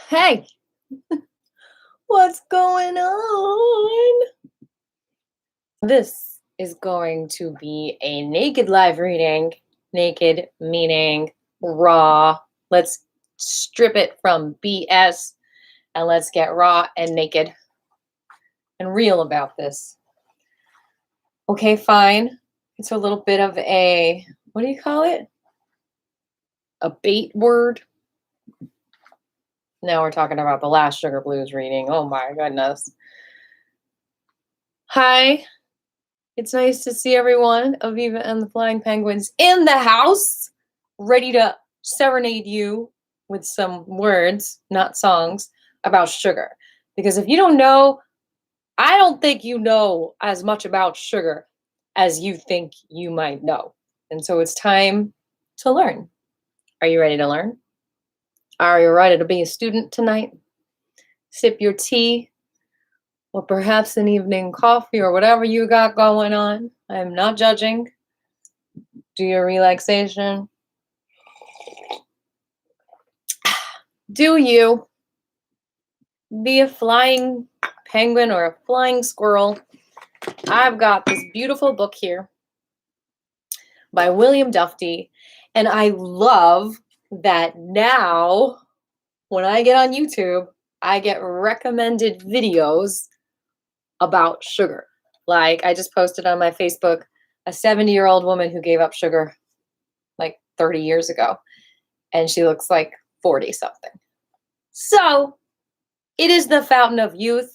Hey, what's going on? This is going to be a naked live reading. Naked meaning raw. Let's strip it from BS and let's get raw and naked and real about this. Okay, fine. It's a little bit of a, what do you call it? A bait word. Now we're talking about the last Sugar Blues reading. Oh my goodness. Hi. It's nice to see everyone, Aviva and the Flying Penguins, in the house, ready to serenade you with some words, not songs, about sugar. Because if you don't know, I don't think you know as much about sugar as you think you might know. And so it's time to learn. Are you ready to learn? Are you ready to be a student tonight? Sip your tea, or perhaps an evening coffee, or whatever you got going on. I'm not judging. Do your relaxation. Do you be a flying penguin or a flying squirrel? I've got this beautiful book here by William Dufty, and I love that now when I get on YouTube, I get recommended videos about sugar. Like I just posted on my Facebook a 70-year-old woman who gave up sugar like 30 years ago, and she looks like 40 something. So it is the fountain of youth.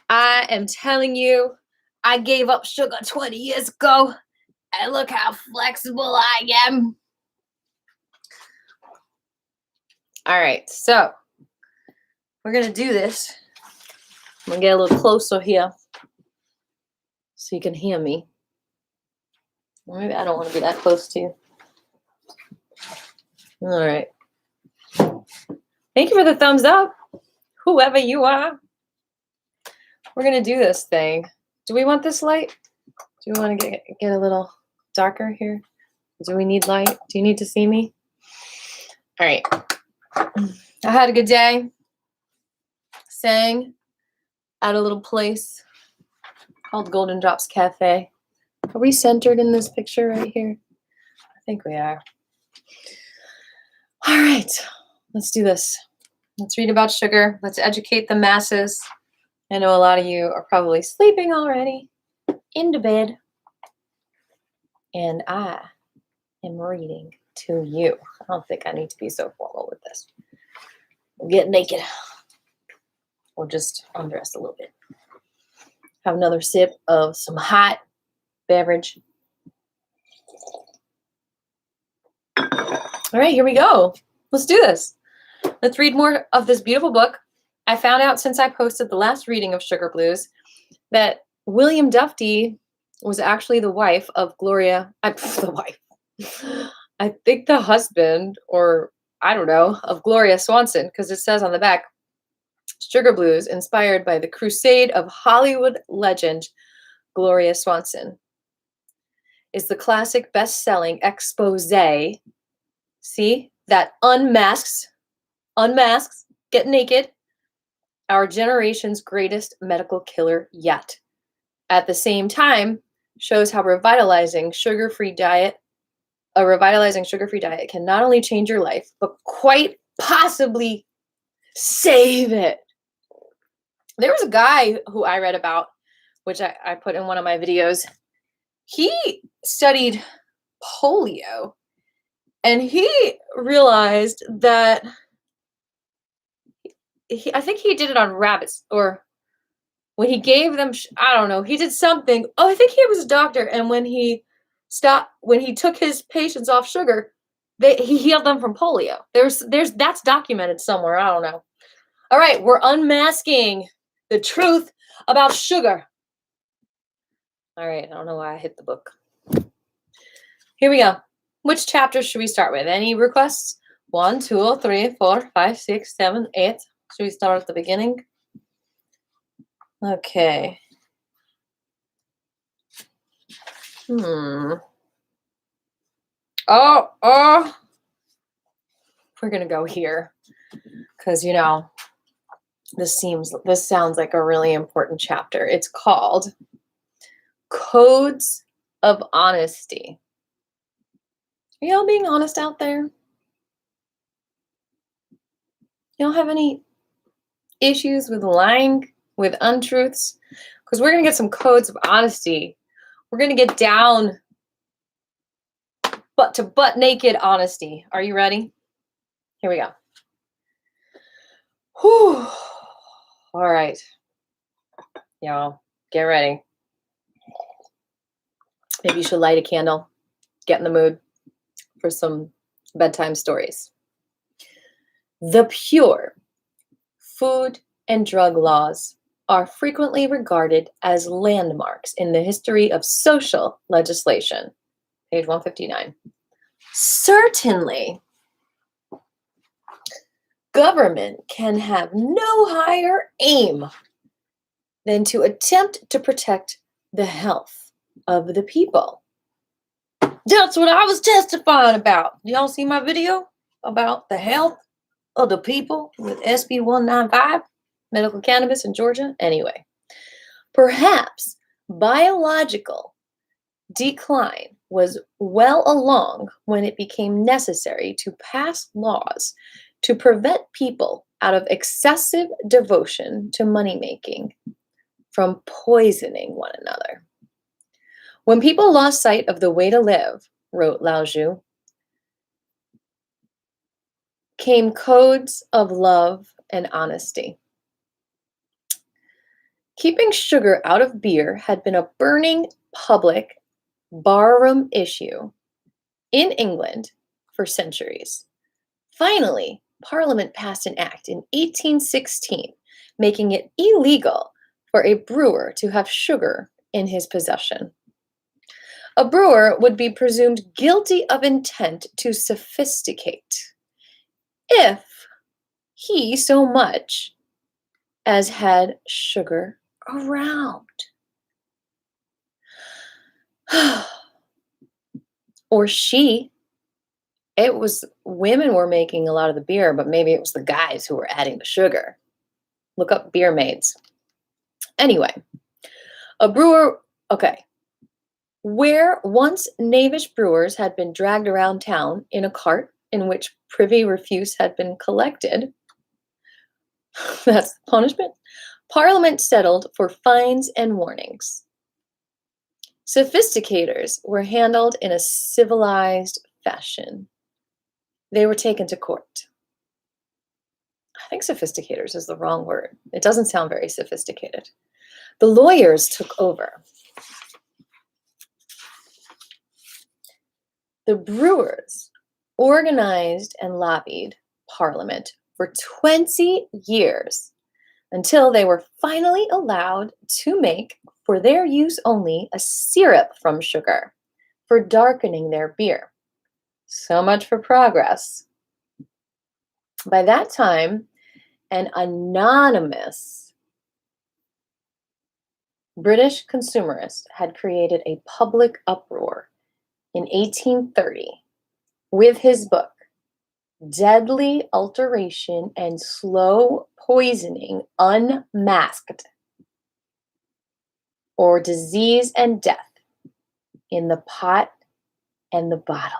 I am telling you, I gave up sugar 20 years ago, and look how flexible I am. All right, so we're going to do this. I'm going to get a little closer here so you can hear me. Maybe I don't want to be that close to you. All right. Thank you for the thumbs up, whoever you are. We're going to do this thing. Do we want this light? Do you want to get a little darker here? Do we need light? Do you need to see me? All right. I had a good day. Sang at a little place called Golden Drops Cafe. Are we centered in this picture right here? I think we are. All right. Let's do this. Let's read about sugar. Let's educate the masses. I know a lot of you are probably sleeping already, into bed. And I am reading to you. I don't think I need to be so formal with this. We'll get naked. Or just undress a little bit. Have another sip of some hot beverage. All right, here we go. Let's do this. Let's read more of this beautiful book. I found out since I posted the last reading of Sugar Blues that William Dufty was actually the wife of Gloria. I think the husband, or I don't know, of Gloria Swanson, because it says on the back, Sugar Blues, inspired by the crusade of Hollywood legend Gloria Swanson, is the classic best-selling expose. See, that unmasks, get naked, our generation's greatest medical killer yet. At the same time, shows how a revitalizing sugar-free diet can not only change your life, but quite possibly save it. There was a guy who I read about, which I put in one of my videos. He studied polio, and he realized that I think he did it on rabbits, or when he gave them, I don't know, he did something. Oh, I think he was a doctor, and when he took his patients off sugar, he healed them from polio. That's documented somewhere. I don't know. All right, we're unmasking the truth about sugar. All right, I don't know why I hit the book. Here we go. Which chapter should we start with? Any requests? 1, 2, 3, 4, 5, 6, 7, 8. Should we start at the beginning? Okay. Oh. We're going to go here. because, this sounds like a really important chapter. It's called Codes of Honesty. Are y'all being honest out there? Y'all have any issues with lying, with untruths? Because we're going to get some codes of honesty. We're going to get down butt to butt naked honesty. Are you ready? Here we go. Whew. All right. Y'all, get ready. Maybe you should light a candle. Get in the mood for some bedtime stories. The pure food and drug laws are frequently regarded as landmarks in the history of social legislation. Page 159. Certainly, government can have no higher aim than to attempt to protect the health of the people. That's what I was testifying about. Y'all see my video about the health of the people with SB 195, medical cannabis in Georgia? Anyway, perhaps biological decline was well along when it became necessary to pass laws to prevent people out of excessive devotion to money-making from poisoning one another. When people lost sight of the way to live, wrote Lao Tzu, came codes of love and honesty. Keeping sugar out of beer had been a burning public barroom issue in England for centuries. Finally, Parliament passed an act in 1816, making it illegal for a brewer to have sugar in his possession. A brewer would be presumed guilty of intent to sophisticate if he so much as had sugar around. Or she. It was women were making a lot of the beer, but maybe it was the guys who were adding the sugar. Look up beer maids. Anyway, a brewer, okay. Where once knavish brewers had been dragged around town in a cart in which privy refuse had been collected, that's the punishment, Parliament settled for fines and warnings. Sophisticators were handled in a civilized fashion. They were taken to court. I think sophisticators is the wrong word. It doesn't sound very sophisticated. The lawyers took over. The brewers organized and lobbied Parliament for 20 years until they were finally allowed to make, for their use only, a syrup from sugar for darkening their beer. So much for progress. By that time, an anonymous British consumerist had created a public uproar in 1830 with his book, Deadly Alteration and Slow Poisoning Unmasked, or Disease and Death in the Pot and the Bottle,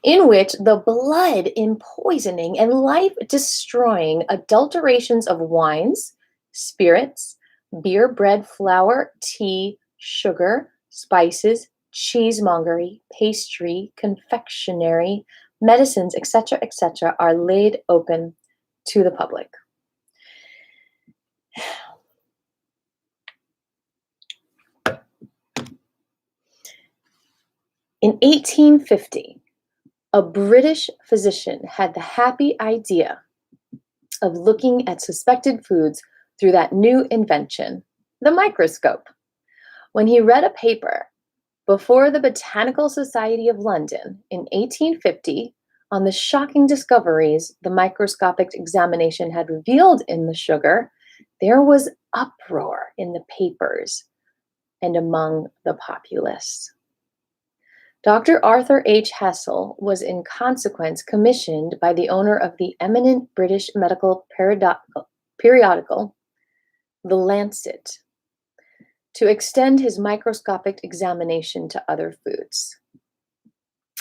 in which the blood empoisoning and life-destroying adulterations of wines, spirits, beer, bread, flour, tea, sugar, spices, cheesemongery, pastry, confectionery, medicines, etc., are laid open to the public. In 1850, a British physician had the happy idea of looking at suspected foods through that new invention, the microscope. When he read a paper before the Botanical Society of London in 1850 on the shocking discoveries the microscopic examination had revealed in the sugar, there was uproar in the papers and among the populace. Dr. Arthur H. Hessel was in consequence commissioned by the owner of the eminent British medical periodical, The Lancet, to extend his microscopic examination to other foods.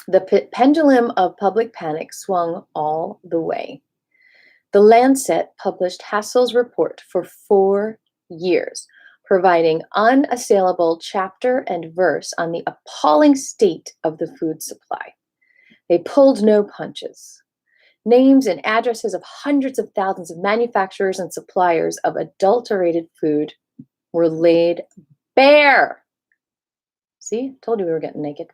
The pendulum of public panic swung all the way. The Lancet published Hassel's report for 4 years, providing unassailable chapter and verse on the appalling state of the food supply. They pulled no punches. Names and addresses of hundreds of thousands of manufacturers and suppliers of adulterated food were laid bare. See, told you we were getting naked.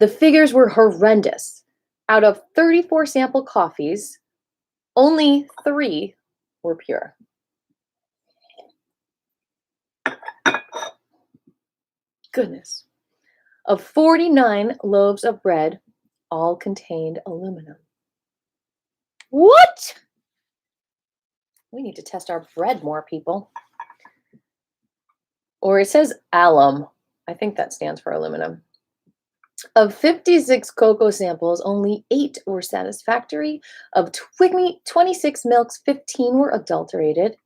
The figures were horrendous. Out of 34 sample coffees, only 3 were pure. Goodness. Of 49 loaves of bread, all contained aluminum. What? We need to test our bread more, people. Or it says alum. I think that stands for aluminum. Of 56 cocoa samples, only 8 were satisfactory. Of 26 milks, 15 were adulterated.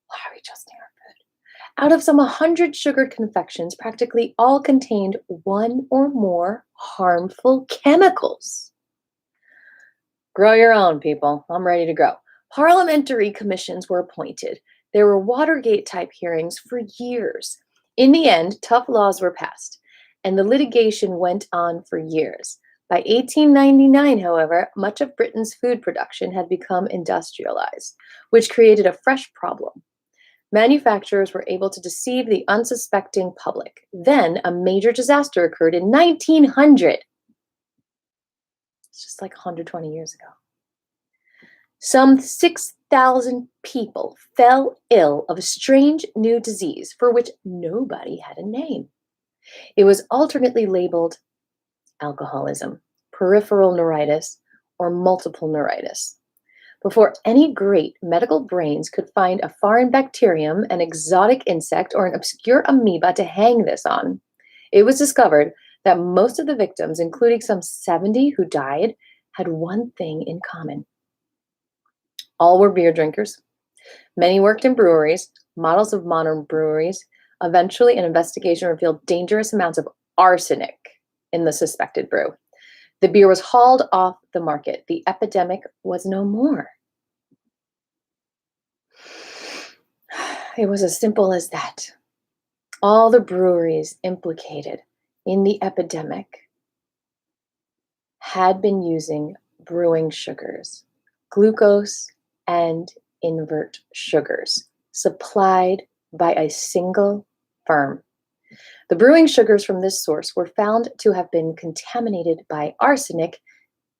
Why are we trusting our food? Out of some 100 sugared confections, practically all contained 1 or more harmful chemicals. Grow your own, people. I'm ready to grow. Parliamentary commissions were appointed. There were Watergate-type hearings for years. In the end, tough laws were passed, and the litigation went on for years. By 1899, however, much of Britain's food production had become industrialized, which created a fresh problem. Manufacturers were able to deceive the unsuspecting public. Then a major disaster occurred in 1900. It's just like 120 years ago. Some 6,000 people fell ill of a strange new disease for which nobody had a name. It was alternately labeled alcoholism, peripheral neuritis, or multiple neuritis. Before any great medical brains could find a foreign bacterium, an exotic insect, or an obscure amoeba to hang this on, it was discovered that most of the victims, including some 70 who died, had one thing in common. All were beer drinkers. Many worked in breweries, models of modern breweries. Eventually, an investigation revealed dangerous amounts of arsenic in the suspected brew. The beer was hauled off the market. The epidemic was no more. It was as simple as that. All the breweries implicated in the epidemic had been using brewing sugars, glucose and invert sugars, supplied by a single firm. The brewing sugars from this source were found to have been contaminated by arsenic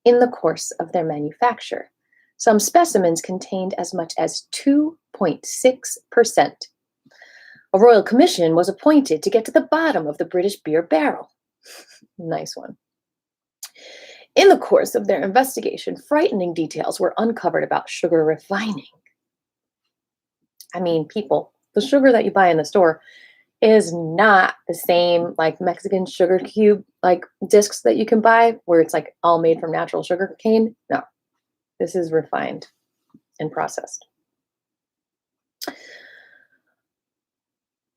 in the course of their manufacture. Some specimens contained as much as 2.6%. A royal commission was appointed to get to the bottom of the British beer barrel. Nice one. In the course of their investigation, frightening details were uncovered about sugar refining. I mean, people, the sugar that you buy in the store is not the same like Mexican sugar cube, like discs that you can buy where it's like all made from natural sugar cane. No, this is refined and processed.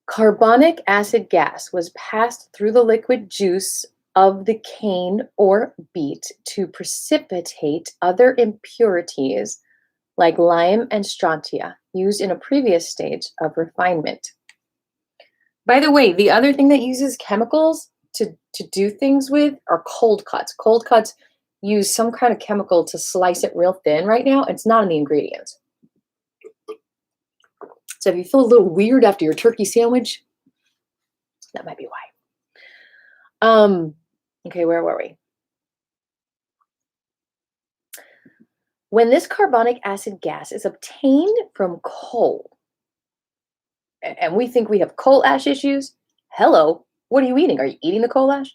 Carbonic acid gas was passed through the liquid juice of the cane or beet to precipitate other impurities like lime and strontia used in a previous stage of refinement. By the way, the other thing that uses chemicals to do things with are cold cuts. Cold cuts use some kind of chemical to slice it real thin right now. It's not in the ingredients. So if you feel a little weird after your turkey sandwich, that might be why. Okay, where were we? When this carbonic acid gas is obtained from coal, and we think we have coal ash issues, hello, what are you eating? Are you eating the coal ash?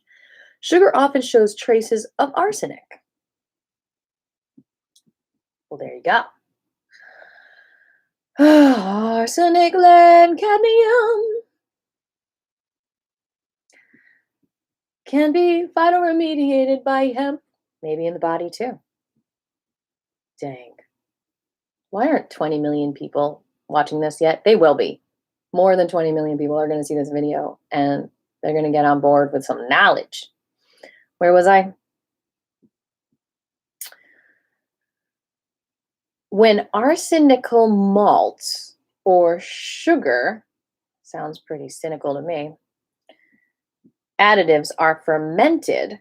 Sugar often shows traces of arsenic. Well, there you go. Arsenic, lead, cadmium. can be phytoremediated by hemp, maybe in the body too. Dang. Why aren't 20 million people watching this yet? They will be. More than 20 million people are going to see this video and they're going to get on board with some knowledge. Where was I? When arsenical malt or sugar, sounds pretty cynical to me, additives are fermented,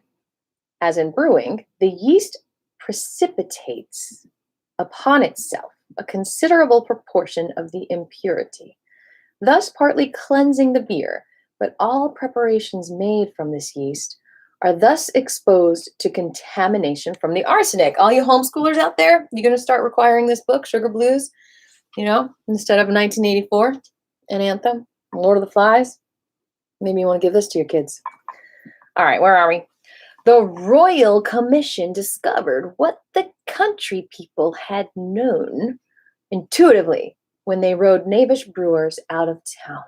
as in brewing, the yeast precipitates upon itself a considerable proportion of the impurity, thus partly cleansing the beer, but all preparations made from this yeast are thus exposed to contamination from the arsenic. All you homeschoolers out there, you're going to start requiring this book, Sugar Blues, instead of 1984, an anthem, Lord of the Flies. Maybe you want to give this to your kids. All right, where are we? The Royal Commission discovered what the country people had known intuitively when they rode knavish brewers out of town.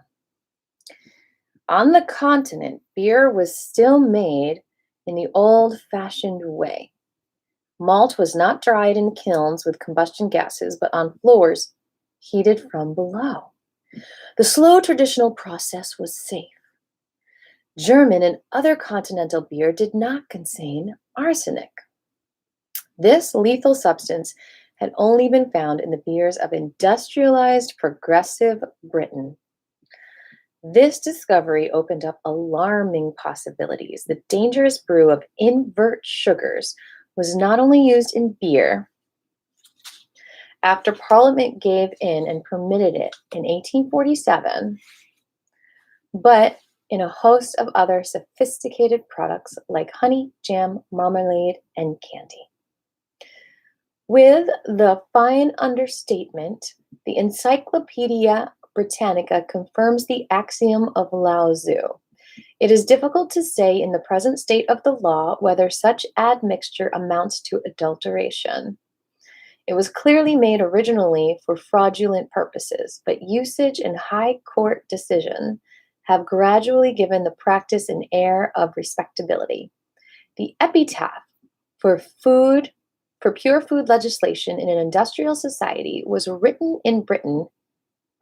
On the continent, beer was still made in the old-fashioned way. Malt was not dried in kilns with combustion gases, but on floors heated from below. The slow traditional process was safe. German and other continental beer did not contain arsenic. This lethal substance had only been found in the beers of industrialized progressive Britain. This discovery opened up alarming possibilities. The dangerous brew of invert sugars was not only used in beer. After Parliament gave in and permitted it in 1847, but in a host of other sophisticated products like honey, jam, marmalade, and candy. With the fine understatement, the Encyclopedia Britannica confirms the axiom of Lao Tzu. It is difficult to say in the present state of the law whether such admixture amounts to adulteration. It was clearly made originally for fraudulent purposes, but usage and high court decision have gradually given the practice an air of respectability. The epitaph for pure food legislation in an industrial society was written in Britain.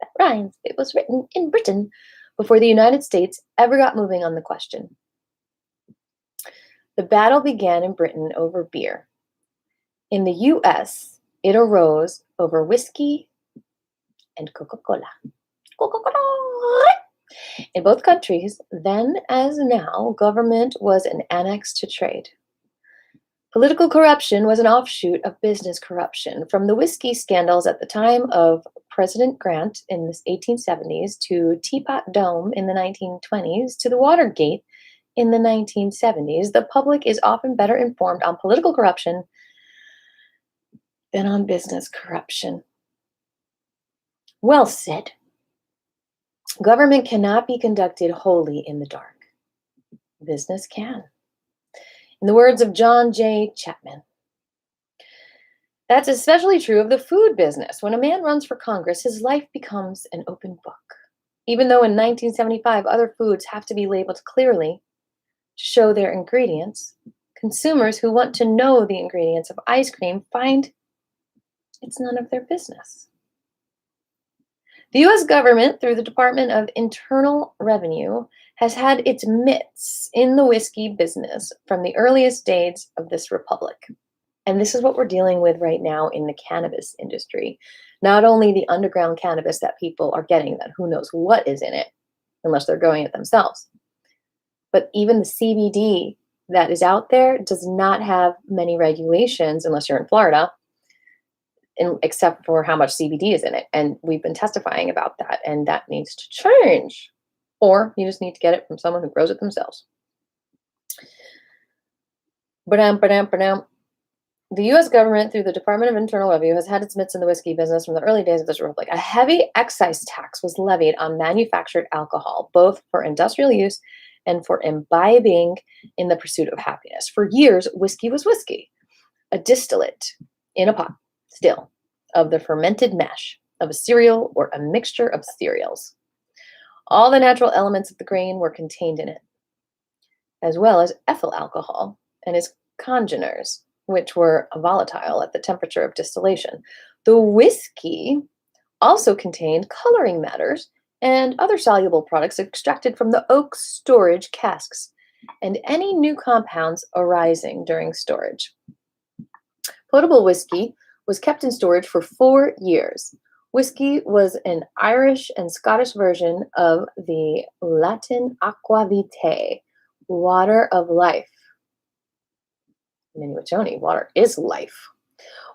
That rhymes. It was written in Britain before the United States ever got moving on the question. The battle began in Britain over beer. In the U.S., it arose over whiskey and Coca-Cola. Coca-Cola! In both countries, then as now, government was an annex to trade. Political corruption was an offshoot of business corruption. From the whiskey scandals at the time of President Grant in the 1870s to Teapot Dome in the 1920s to the Watergate in the 1970s, the public is often better informed on political corruption than on business corruption. Well said. Government cannot be conducted wholly in the dark. Business can. In the words of John J. Chapman, that's especially true of the food business. When a man runs for Congress, his life becomes an open book. Even though in 1975 other foods have to be labeled clearly to show their ingredients, consumers who want to know the ingredients of ice cream find it's none of their business. The U.S. government, through the Department of Internal Revenue, has had its mitts in the whiskey business from the earliest days of this republic. And this is what we're dealing with right now in the cannabis industry. Not only the underground cannabis that people are getting, that who knows what is in it, unless they're growing it themselves, but even the CBD that is out there does not have many regulations, unless you're in Florida, except for how much CBD is in it. And we've been testifying about that, and that needs to change. Or you just need to get it from someone who grows it themselves. The U.S. government, through the Department of Internal Revenue, has had its mitts in the whiskey business from the early days of this republic. A heavy excise tax was levied on manufactured alcohol, both for industrial use and for imbibing in the pursuit of happiness. For years, whiskey was whiskey, a distillate in a pot, still, of the fermented mash of a cereal or a mixture of cereals. All the natural elements of the grain were contained in it. as well as ethyl alcohol and its congeners, which were volatile at the temperature of distillation. The whiskey also contained coloring matters and other soluble products extracted from the oak storage casks and any new compounds arising during storage. Potable whiskey was kept in storage for 4 years. Whiskey was an Irish and Scottish version of the Latin aqua vitae, water of life. Minuiccioni, water is life,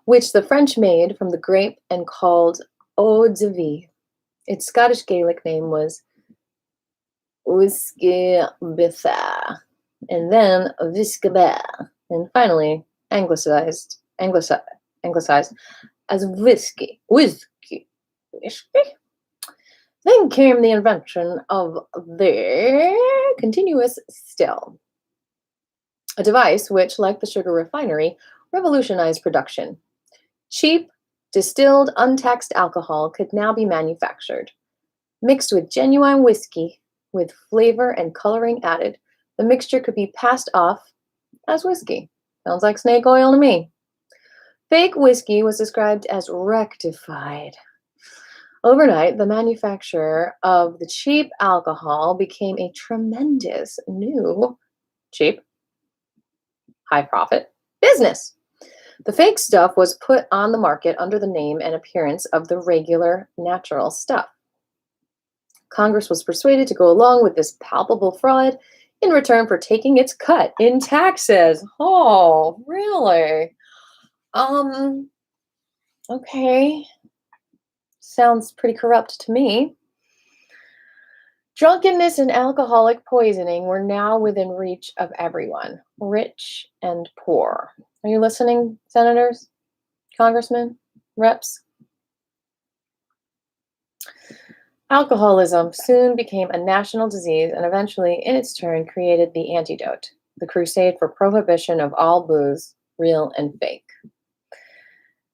which the French made from the grape and called eau de vie. Its Scottish Gaelic name was Whiskey Bitha, and then Whiskey, and finally anglicized as whiskey. Then came the invention of the continuous still, a device which, like the sugar refinery, revolutionized production. Cheap, distilled, untaxed alcohol could now be manufactured. Mixed with genuine whiskey, with flavor and coloring added, the mixture could be passed off as whiskey. Sounds like snake oil to me. Fake whiskey was described as rectified. Overnight, the manufacture of the cheap alcohol became a tremendous new, cheap, high profit business. The fake stuff was put on the market under the name and appearance of the regular natural stuff. Congress was persuaded to go along with this palpable fraud in return for taking its cut in taxes. Oh, really? Okay. Sounds pretty corrupt to me. Drunkenness and alcoholic poisoning were now within reach of everyone, rich and poor. Are you listening, senators, congressmen, reps? Alcoholism soon became a national disease and eventually, in its turn, created the antidote, the crusade for prohibition of all booze, real and fake.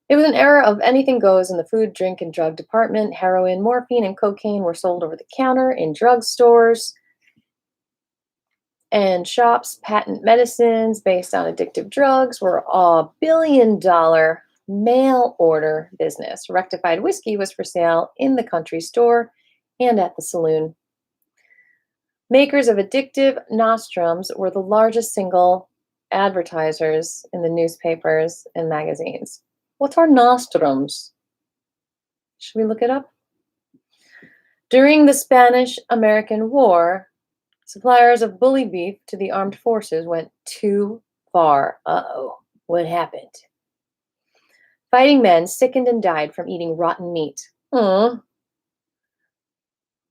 It was an era of anything goes in the food, drink, and drug department. Heroin, morphine, and cocaine were sold over the counter in drugstores and shops. Patent medicines based on addictive drugs were a billion-dollar mail order business. Rectified whiskey was for sale in the country store and at the saloon. Makers of addictive nostrums were the largest single advertisers in the newspapers and magazines. What are nostrums? Should we look it up? During the Spanish-American War, suppliers of bully beef to the armed forces went too far. Uh-oh, what happened? Fighting men sickened and died from eating rotten meat. The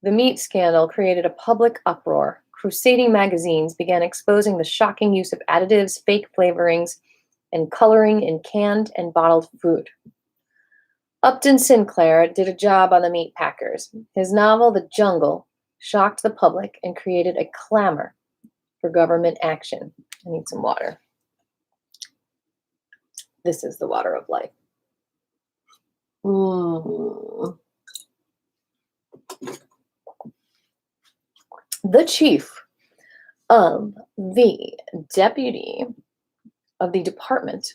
meat scandal created a public uproar. Crusading magazines began exposing the shocking use of additives, fake flavorings, and coloring in canned and bottled food. Upton Sinclair did a job on the meat packers. His novel, The Jungle, shocked the public and created a clamor for government action. I need some water. This is the water of life. The chief of the deputy of the Department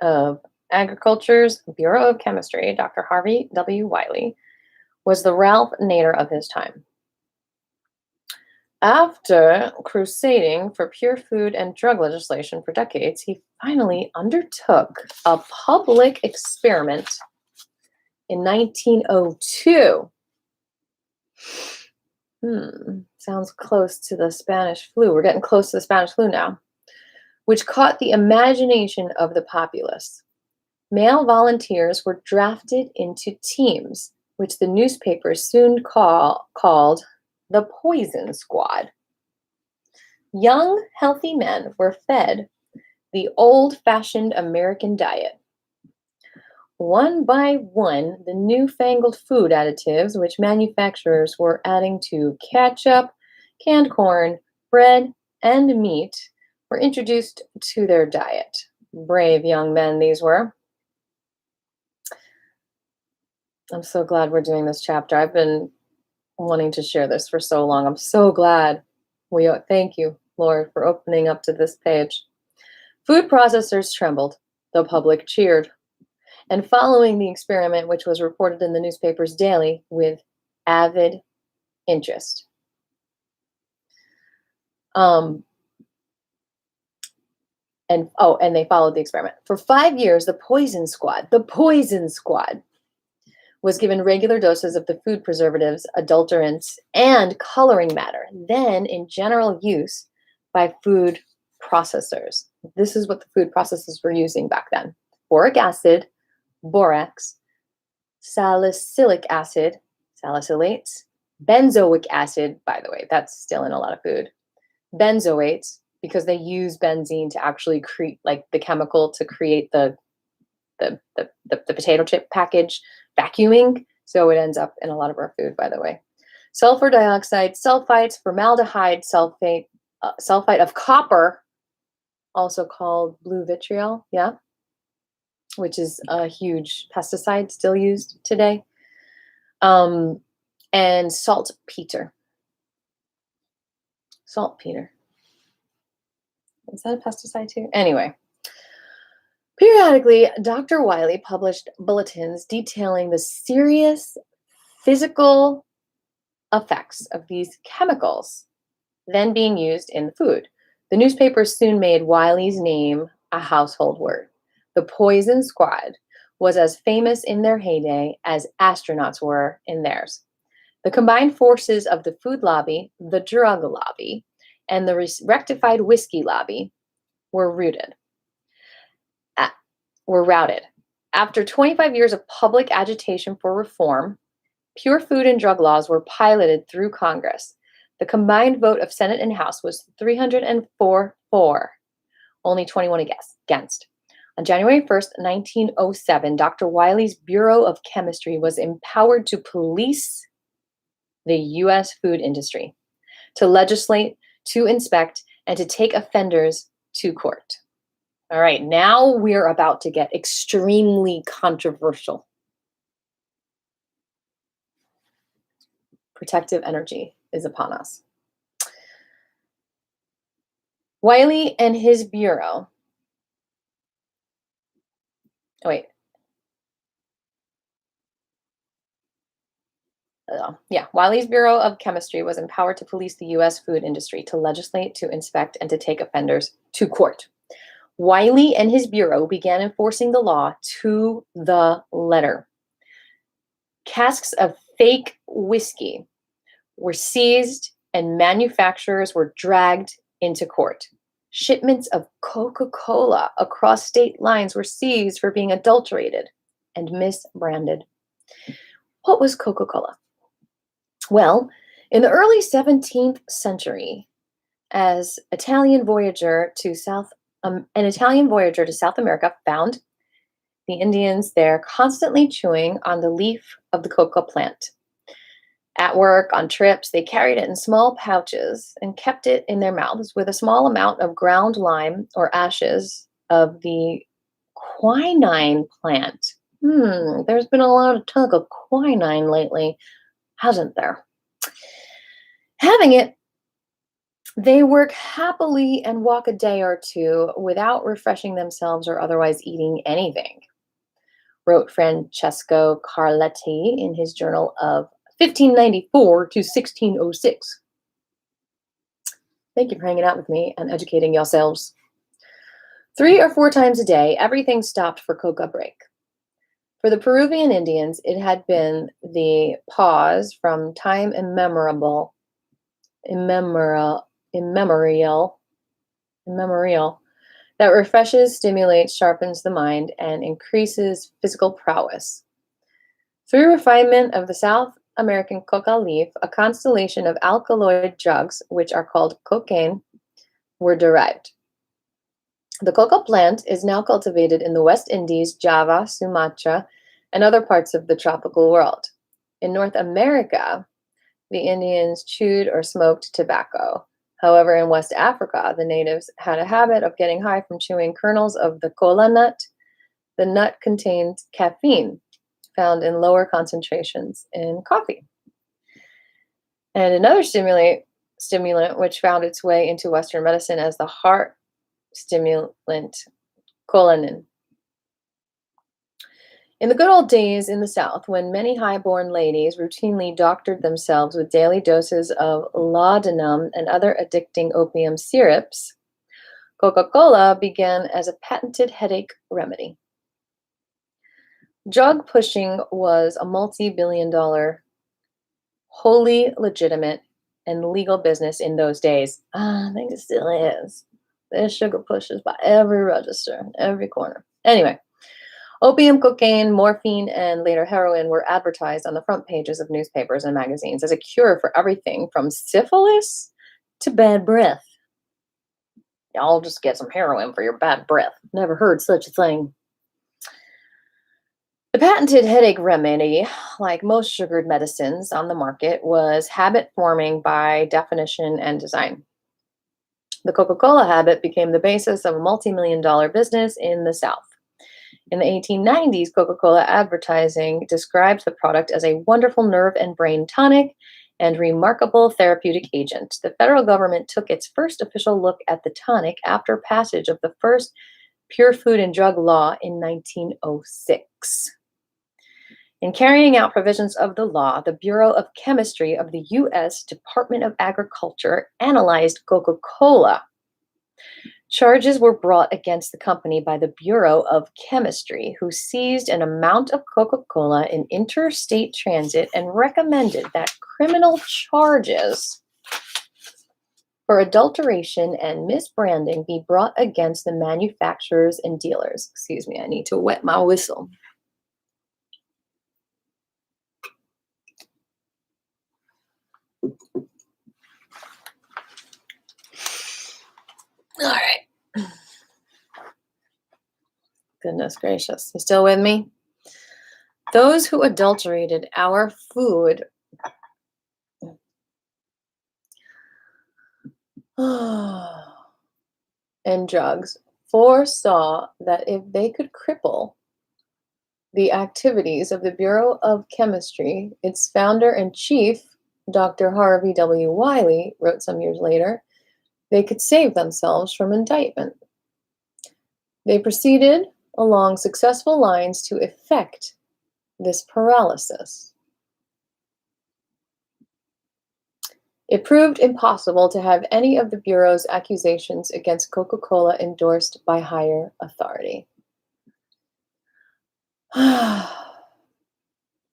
of Agriculture's Bureau of Chemistry, Dr. Harvey W. Wiley, was the Ralph Nader of his time. After crusading for pure food and drug legislation for decades, he finally undertook a public experiment in 1902. Sounds close to the Spanish flu. We're getting close to the Spanish flu now, which caught the imagination of the populace. Male volunteers were drafted into teams, which the newspapers soon called the Poison Squad. Young, healthy men were fed the old-fashioned American diet. One by one, the newfangled food additives, which manufacturers were adding to ketchup, canned corn, bread, and meat, were introduced to their diet. Brave young men these were. I'm so glad we're doing this chapter. I've been wanting to share this for so long. I'm so glad. Thank you. Lord, for opening up to this page. Food processors trembled. The public cheered. And following the experiment, which was reported in the newspapers daily with avid interest. And they followed the experiment. For 5 years, the Poison Squad was given regular doses of the food preservatives, adulterants, and coloring matter, then in general use by food processors. This is what the food processors were using back then. Boric acid, borax, salicylic acid, salicylates, benzoic acid, by the way, that's still in a lot of food, benzoates, because they use benzene to actually create, like the chemical to create the potato chip package vacuuming, so it ends up in a lot of our food, by the way. Sulfur dioxide, sulfites, formaldehyde, sulfite of copper, also called blue vitriol, yeah, which is a huge pesticide still used today, and saltpeter. Saltpeter. Is that a pesticide too? Anyway. Periodically, Dr. Wiley published bulletins detailing the serious physical effects of these chemicals then being used in the food. The newspapers soon made Wiley's name a household word. The Poison Squad was as famous in their heyday as astronauts were in theirs. The combined forces of the food lobby, the drug lobby, and the rectified whiskey lobby were routed. After 25 years of public agitation for reform, pure food and drug laws were piloted through Congress. The combined vote of Senate and House was 304 for, only 21 against. On January 1st, 1907, Dr. Wiley's Bureau of Chemistry was empowered to police the U.S. food industry, to legislate, to inspect, and to take offenders to court. All right, now we're about to get extremely controversial. Protective energy is upon us. Wiley and his bureau. Wiley's Bureau of Chemistry was empowered to police the U.S. food industry, to legislate, to inspect, and to take offenders to court. Wiley and his bureau began enforcing the law to the letter. Casks of fake whiskey were seized and manufacturers were dragged into court. Shipments of Coca-Cola across state lines were seized for being adulterated and misbranded. What was Coca-Cola? Well, in the early 17th century, an Italian voyager to South America found the Indians there constantly chewing on the leaf of the coca plant. At work, on trips, they carried it in small pouches and kept it in their mouths with a small amount of ground lime or ashes of the quinine plant. There's been a lot of talk of quinine lately, hasn't there? Having it, they work happily and walk a day or two without refreshing themselves or otherwise eating anything, wrote Francesco Carletti in his journal of 1594 to 1606. Thank you for hanging out with me and educating yourselves. 3 or 4 times a day, everything stopped for coca break. For the Peruvian Indians, it had been the pause from time immemorial that refreshes, stimulates, sharpens the mind, and increases physical prowess. Through refinement of the South American coca leaf, a constellation of alkaloid drugs, which are called cocaine, were derived. The coca plant is now cultivated in the West Indies, Java, Sumatra, and other parts of the tropical world. In North America, the Indians chewed or smoked tobacco. However, in West Africa, the natives had a habit of getting high from chewing kernels of the cola nut. The nut contained caffeine, found in lower concentrations in coffee. And another stimulant, which found its way into Western medicine as the heart stimulant colonine. In the good old days in the South, when many high-born ladies routinely doctored themselves with daily doses of laudanum and other addicting opium syrups, Coca-Cola began as a patented headache remedy. Drug pushing was a multi-billion-dollar, wholly legitimate and legal business in those days. I think it still is. There's sugar pushers by every register, every corner. Anyway, opium, cocaine, morphine, and later heroin were advertised on the front pages of newspapers and magazines as a cure for everything from syphilis to bad breath. Y'all just get some heroin for your bad breath. Never heard such a thing. The patented headache remedy, like most sugared medicines on the market, was habit-forming by definition and design. The Coca-Cola habit became the basis of a multi-million-dollar business in the South. In the 1890s, Coca-Cola advertising described the product as a wonderful nerve and brain tonic and remarkable therapeutic agent. The federal government took its first official look at the tonic after passage of the first Pure Food and Drug Law in 1906. In carrying out provisions of the law, the Bureau of Chemistry of the U.S. Department of Agriculture analyzed Coca-Cola. Charges were brought against the company by the Bureau of Chemistry, who seized an amount of Coca-Cola in interstate transit and recommended that criminal charges for adulteration and misbranding be brought against the manufacturers and dealers. Excuse me, I need to wet my whistle. All right. Goodness gracious. You still with me? Those who adulterated our food and drugs foresaw that if they could cripple the activities of the Bureau of Chemistry, its founder and chief, Dr. Harvey W. Wiley, wrote some years later, they could save themselves from indictment. They proceeded along successful lines to effect this paralysis. It proved impossible to have any of the Bureau's accusations against Coca-Cola endorsed by higher authority.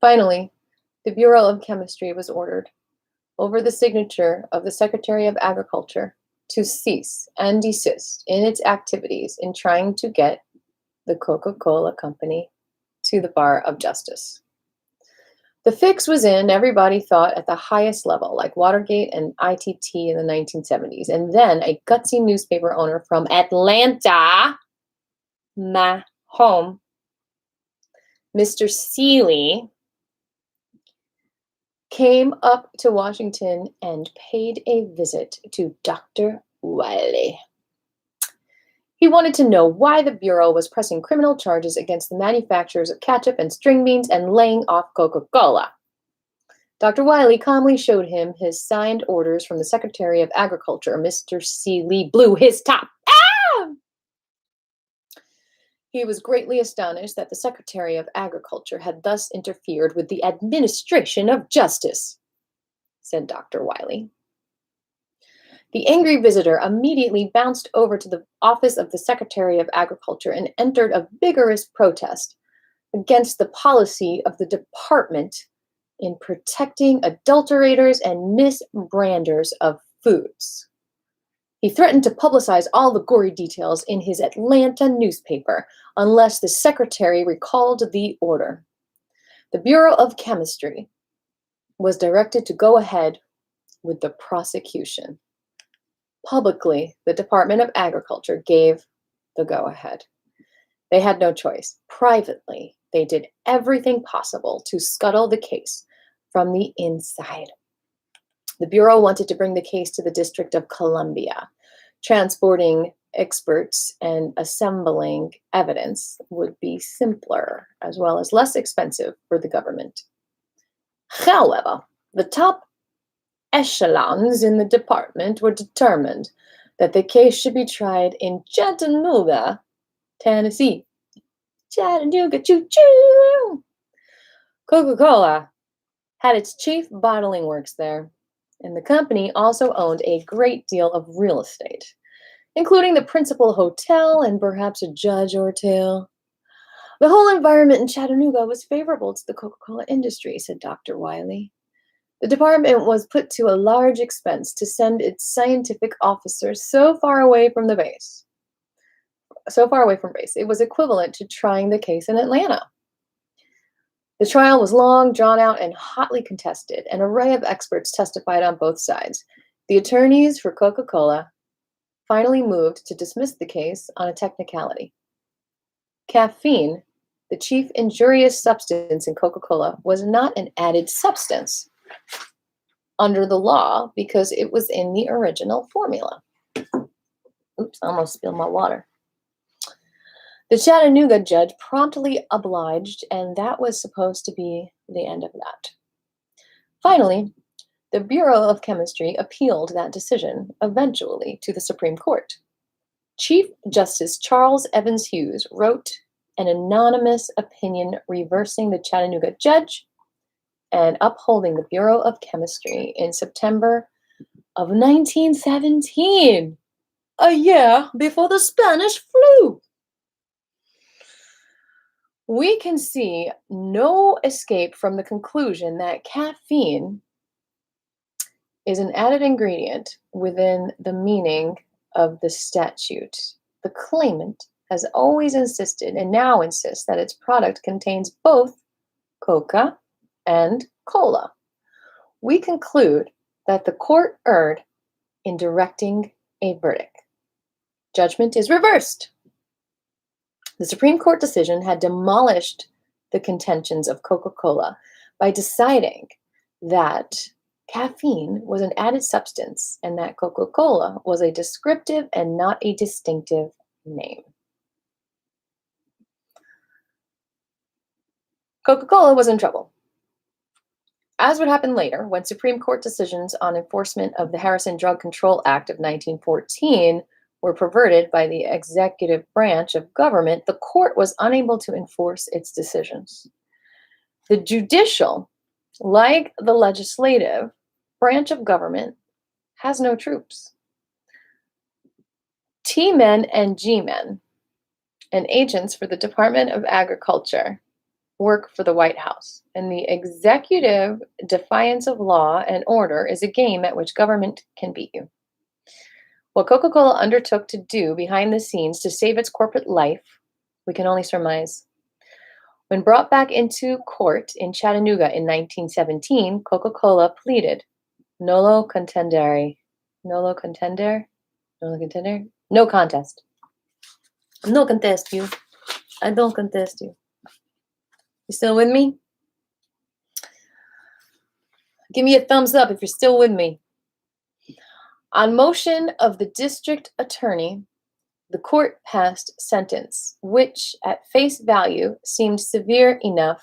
Finally, the Bureau of Chemistry was ordered, over the signature of the Secretary of Agriculture, to cease and desist in its activities in trying to get the Coca-Cola Company to the bar of justice. The fix was in, everybody thought, at the highest level, like Watergate and ITT in the 1970s. And then a gutsy newspaper owner from Atlanta, my home, Mr. Seeley, came up to Washington and paid a visit to Dr. Wiley. He wanted to know why the Bureau was pressing criminal charges against the manufacturers of ketchup and string beans and laying off Coca-Cola. Dr. Wiley calmly showed him his signed orders from the Secretary of Agriculture. Mr. Seeley blew his top. Ah! He was greatly astonished that the Secretary of Agriculture had thus interfered with the administration of justice, said Dr. Wiley. The angry visitor immediately bounced over to the office of the Secretary of Agriculture and entered a vigorous protest against the policy of the department in protecting adulterators and misbranders of foods. He threatened to publicize all the gory details in his Atlanta newspaper unless the secretary recalled the order. The Bureau of Chemistry was directed to go ahead with the prosecution. Publicly, the Department of Agriculture gave the go-ahead. They had no choice. Privately, they did everything possible to scuttle the case from the inside. The Bureau wanted to bring the case to the District of Columbia. Transporting experts and assembling evidence would be simpler, as well as less expensive for the government. However, the top echelons in the department were determined that the case should be tried in Chattanooga, Tennessee. Chattanooga, choo-choo! Coca-Cola had its chief bottling works there, and the company also owned a great deal of real estate, including the principal hotel and perhaps a judge or two. The whole environment in Chattanooga was favorable to the Coca-Cola industry, said Dr. Wiley. The department was put to a large expense to send its scientific officers so far away from base. It was equivalent to trying the case in Atlanta. The trial was long, drawn out, and hotly contested. An array of experts testified on both sides. The attorneys for Coca-Cola finally moved to dismiss the case on a technicality. Caffeine, the chief injurious substance in Coca-Cola, was not an added substance under the law because it was in the original formula. Oops, I almost spilled my water. The Chattanooga judge promptly obliged, and that was supposed to be the end of that. Finally, the Bureau of Chemistry appealed that decision, eventually, to the Supreme Court. Chief Justice Charles Evans Hughes wrote an anonymous opinion reversing the Chattanooga judge and upholding the Bureau of Chemistry in September of 1917, a year before the Spanish flu. We can see no escape from the conclusion that caffeine is an added ingredient within the meaning of the statute. The claimant has always insisted and now insists that its product contains both Coca and Cola. We conclude that the court erred in directing a verdict. Judgment is reversed. The Supreme Court decision had demolished the contentions of Coca-Cola by deciding that caffeine was an added substance and that Coca-Cola was a descriptive and not a distinctive name. Coca-Cola was in trouble. As would happen later, when Supreme Court decisions on enforcement of the Harrison Drug Control Act of 1914 were perverted by the executive branch of government, the court was unable to enforce its decisions. The judicial, like the legislative, branch of government has no troops. T-men and G-men and agents for the Department of Agriculture work for the White House, and the executive defiance of law and order is a game at which government can beat you. What Coca-Cola undertook to do behind the scenes to save its corporate life, we can only surmise. When brought back into court in Chattanooga in 1917, Coca-Cola pleaded nolo contendere. Nolo contender? Nolo contender? No contest. No contest you. I don't contest you. You still with me? Give me a thumbs up if you're still with me. On motion of the district attorney, the court passed sentence, which at face value seemed severe enough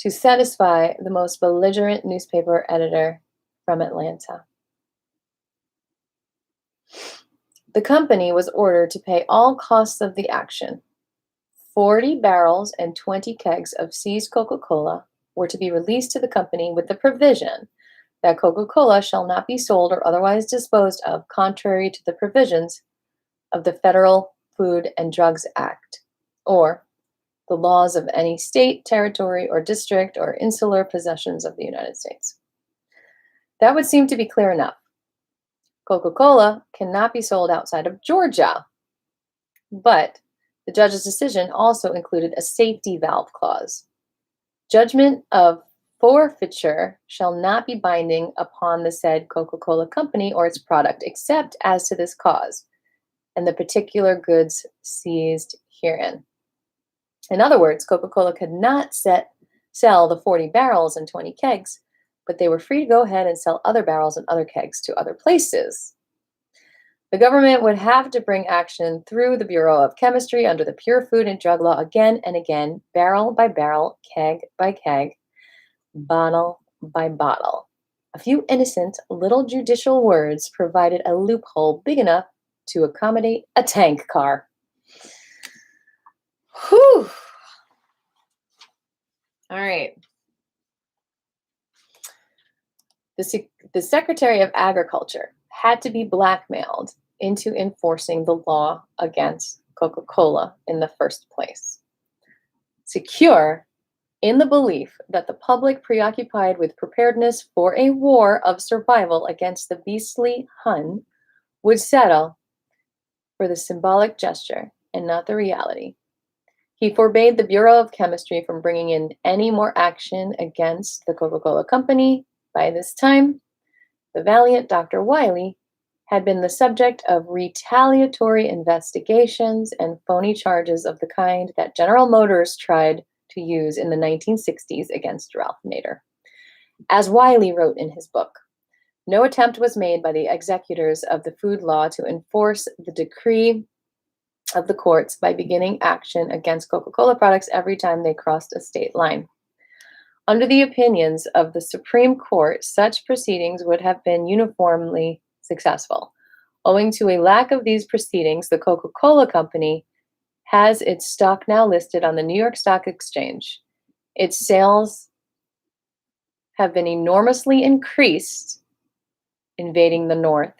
to satisfy the most belligerent newspaper editor from Atlanta. The company was ordered to pay all costs of the action. 40 barrels and 20 kegs of seized Coca-Cola were to be released to the company with the provision that Coca-Cola shall not be sold or otherwise disposed of contrary to the provisions of the Federal Food and Drugs Act, or the laws of any state, territory, or district, or insular possessions of the United States. That would seem to be clear enough. Coca-Cola cannot be sold outside of Georgia, but the judge's decision also included a safety valve clause. Judgment of forfeiture shall not be binding upon the said Coca-Cola company or its product, except as to this cause, and the particular goods seized herein. In other words, Coca-Cola could not sell the 40 barrels and 20 kegs, but they were free to go ahead and sell other barrels and other kegs to other places. The government would have to bring action through the Bureau of Chemistry under the Pure Food and Drug Law again and again, barrel by barrel, keg by keg, bottle by bottle. A few innocent little judicial words provided a loophole big enough to accommodate a tank car. Whew. All right. The Secretary of Agriculture had to be blackmailed into enforcing the law against Coca-Cola in the first place. Secure in the belief that the public preoccupied with preparedness for a war of survival against the beastly Hun would settle for the symbolic gesture and not the reality. He forbade the Bureau of Chemistry from bringing in any more action against the Coca-Cola Company. By this time, the valiant Dr. Wiley had been the subject of retaliatory investigations and phony charges of the kind that General Motors tried to use in the 1960s against Ralph Nader. As Wiley wrote in his book, no attempt was made by the executors of the food law to enforce the decree of the courts by beginning action against Coca-Cola products every time they crossed a state line. Under the opinions of the Supreme Court, such proceedings would have been uniformly successful. Owing to a lack of these proceedings, the Coca-Cola Company has its stock now listed on the New York Stock Exchange. Its sales have been enormously increased, invading the North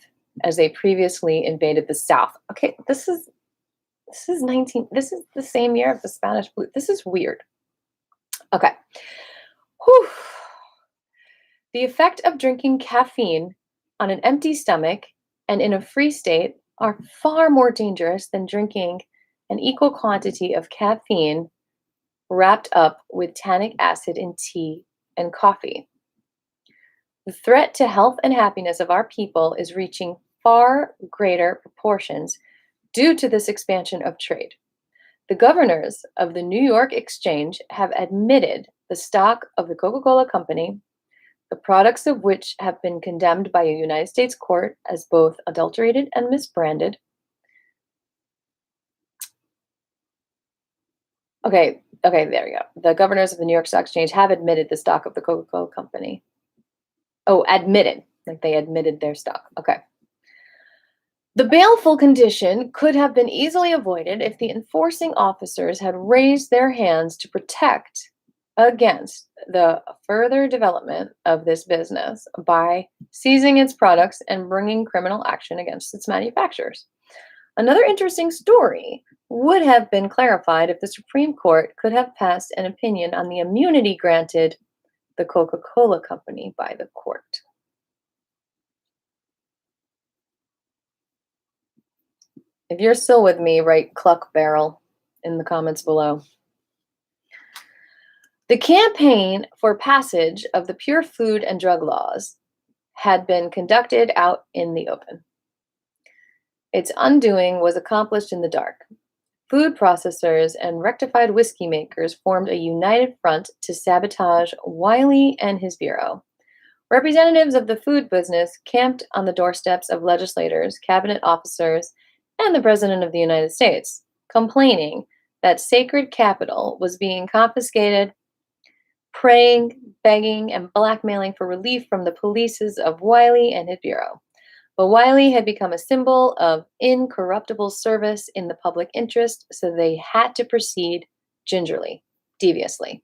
as they previously invaded the South. Okay, this is the same year of the Spanish flu. This is weird. Okay. Whew. The effect of drinking caffeine on an empty stomach and in a free state are far more dangerous than drinking an equal quantity of caffeine wrapped up with tannic acid in tea and coffee. The threat to health and happiness of our people is reaching far greater proportions due to this expansion of trade. The governors of the New York Exchange have admitted the stock of the Coca-Cola Company, the products of which have been condemned by a United States court as both adulterated and misbranded. Okay, there you go. The governors of the New York Stock Exchange have admitted the stock of the Coca-Cola Company. Oh, admitted, like they admitted their stock. Okay. The baleful condition could have been easily avoided if the enforcing officers had raised their hands to protect against the further development of this business by seizing its products and bringing criminal action against its manufacturers. Another interesting story would have been clarified if the Supreme Court could have passed an opinion on the immunity granted the Coca-Cola Company by the court. If you're still with me, write cluck barrel in the comments below. The campaign for passage of the pure food and drug laws had been conducted out in the open. Its undoing was accomplished in the dark. Food processors and rectified whiskey makers formed a united front to sabotage Wiley and his bureau. Representatives of the food business camped on the doorsteps of legislators, cabinet officers, and the President of the United States, complaining that sacred capital was being confiscated, praying, begging, and blackmailing for relief from the polices of Wiley and his bureau. But Wiley had become a symbol of incorruptible service in the public interest, so they had to proceed gingerly, deviously.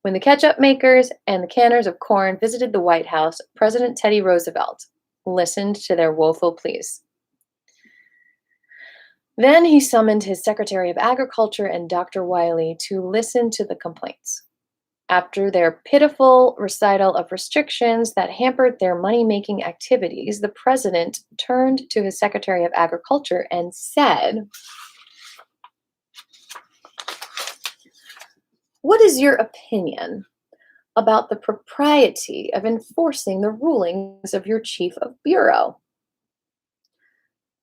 When the ketchup makers and the canners of corn visited the White House, President Teddy Roosevelt listened to their woeful pleas. Then he summoned his Secretary of Agriculture and Dr. Wiley to listen to the complaints. After their pitiful recital of restrictions that hampered their money-making activities, the president turned to his Secretary of Agriculture and said, "What is your opinion about the propriety of enforcing the rulings of your chief of bureau?"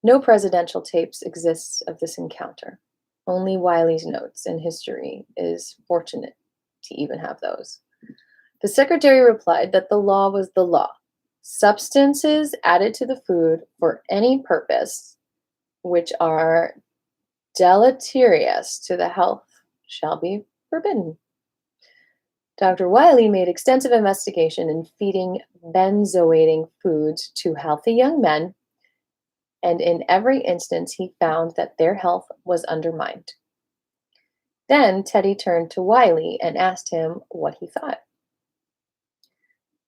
No presidential tapes exist of this encounter. Only Wiley's notes, and history is fortunate to even have those. The secretary replied that the law was the law. Substances added to the food for any purpose which are deleterious to the health shall be forbidden. Dr. Wiley made extensive investigation in feeding benzoating foods to healthy young men, and in every instance he found that their health was undermined. Then Teddy turned to Wiley and asked him what he thought.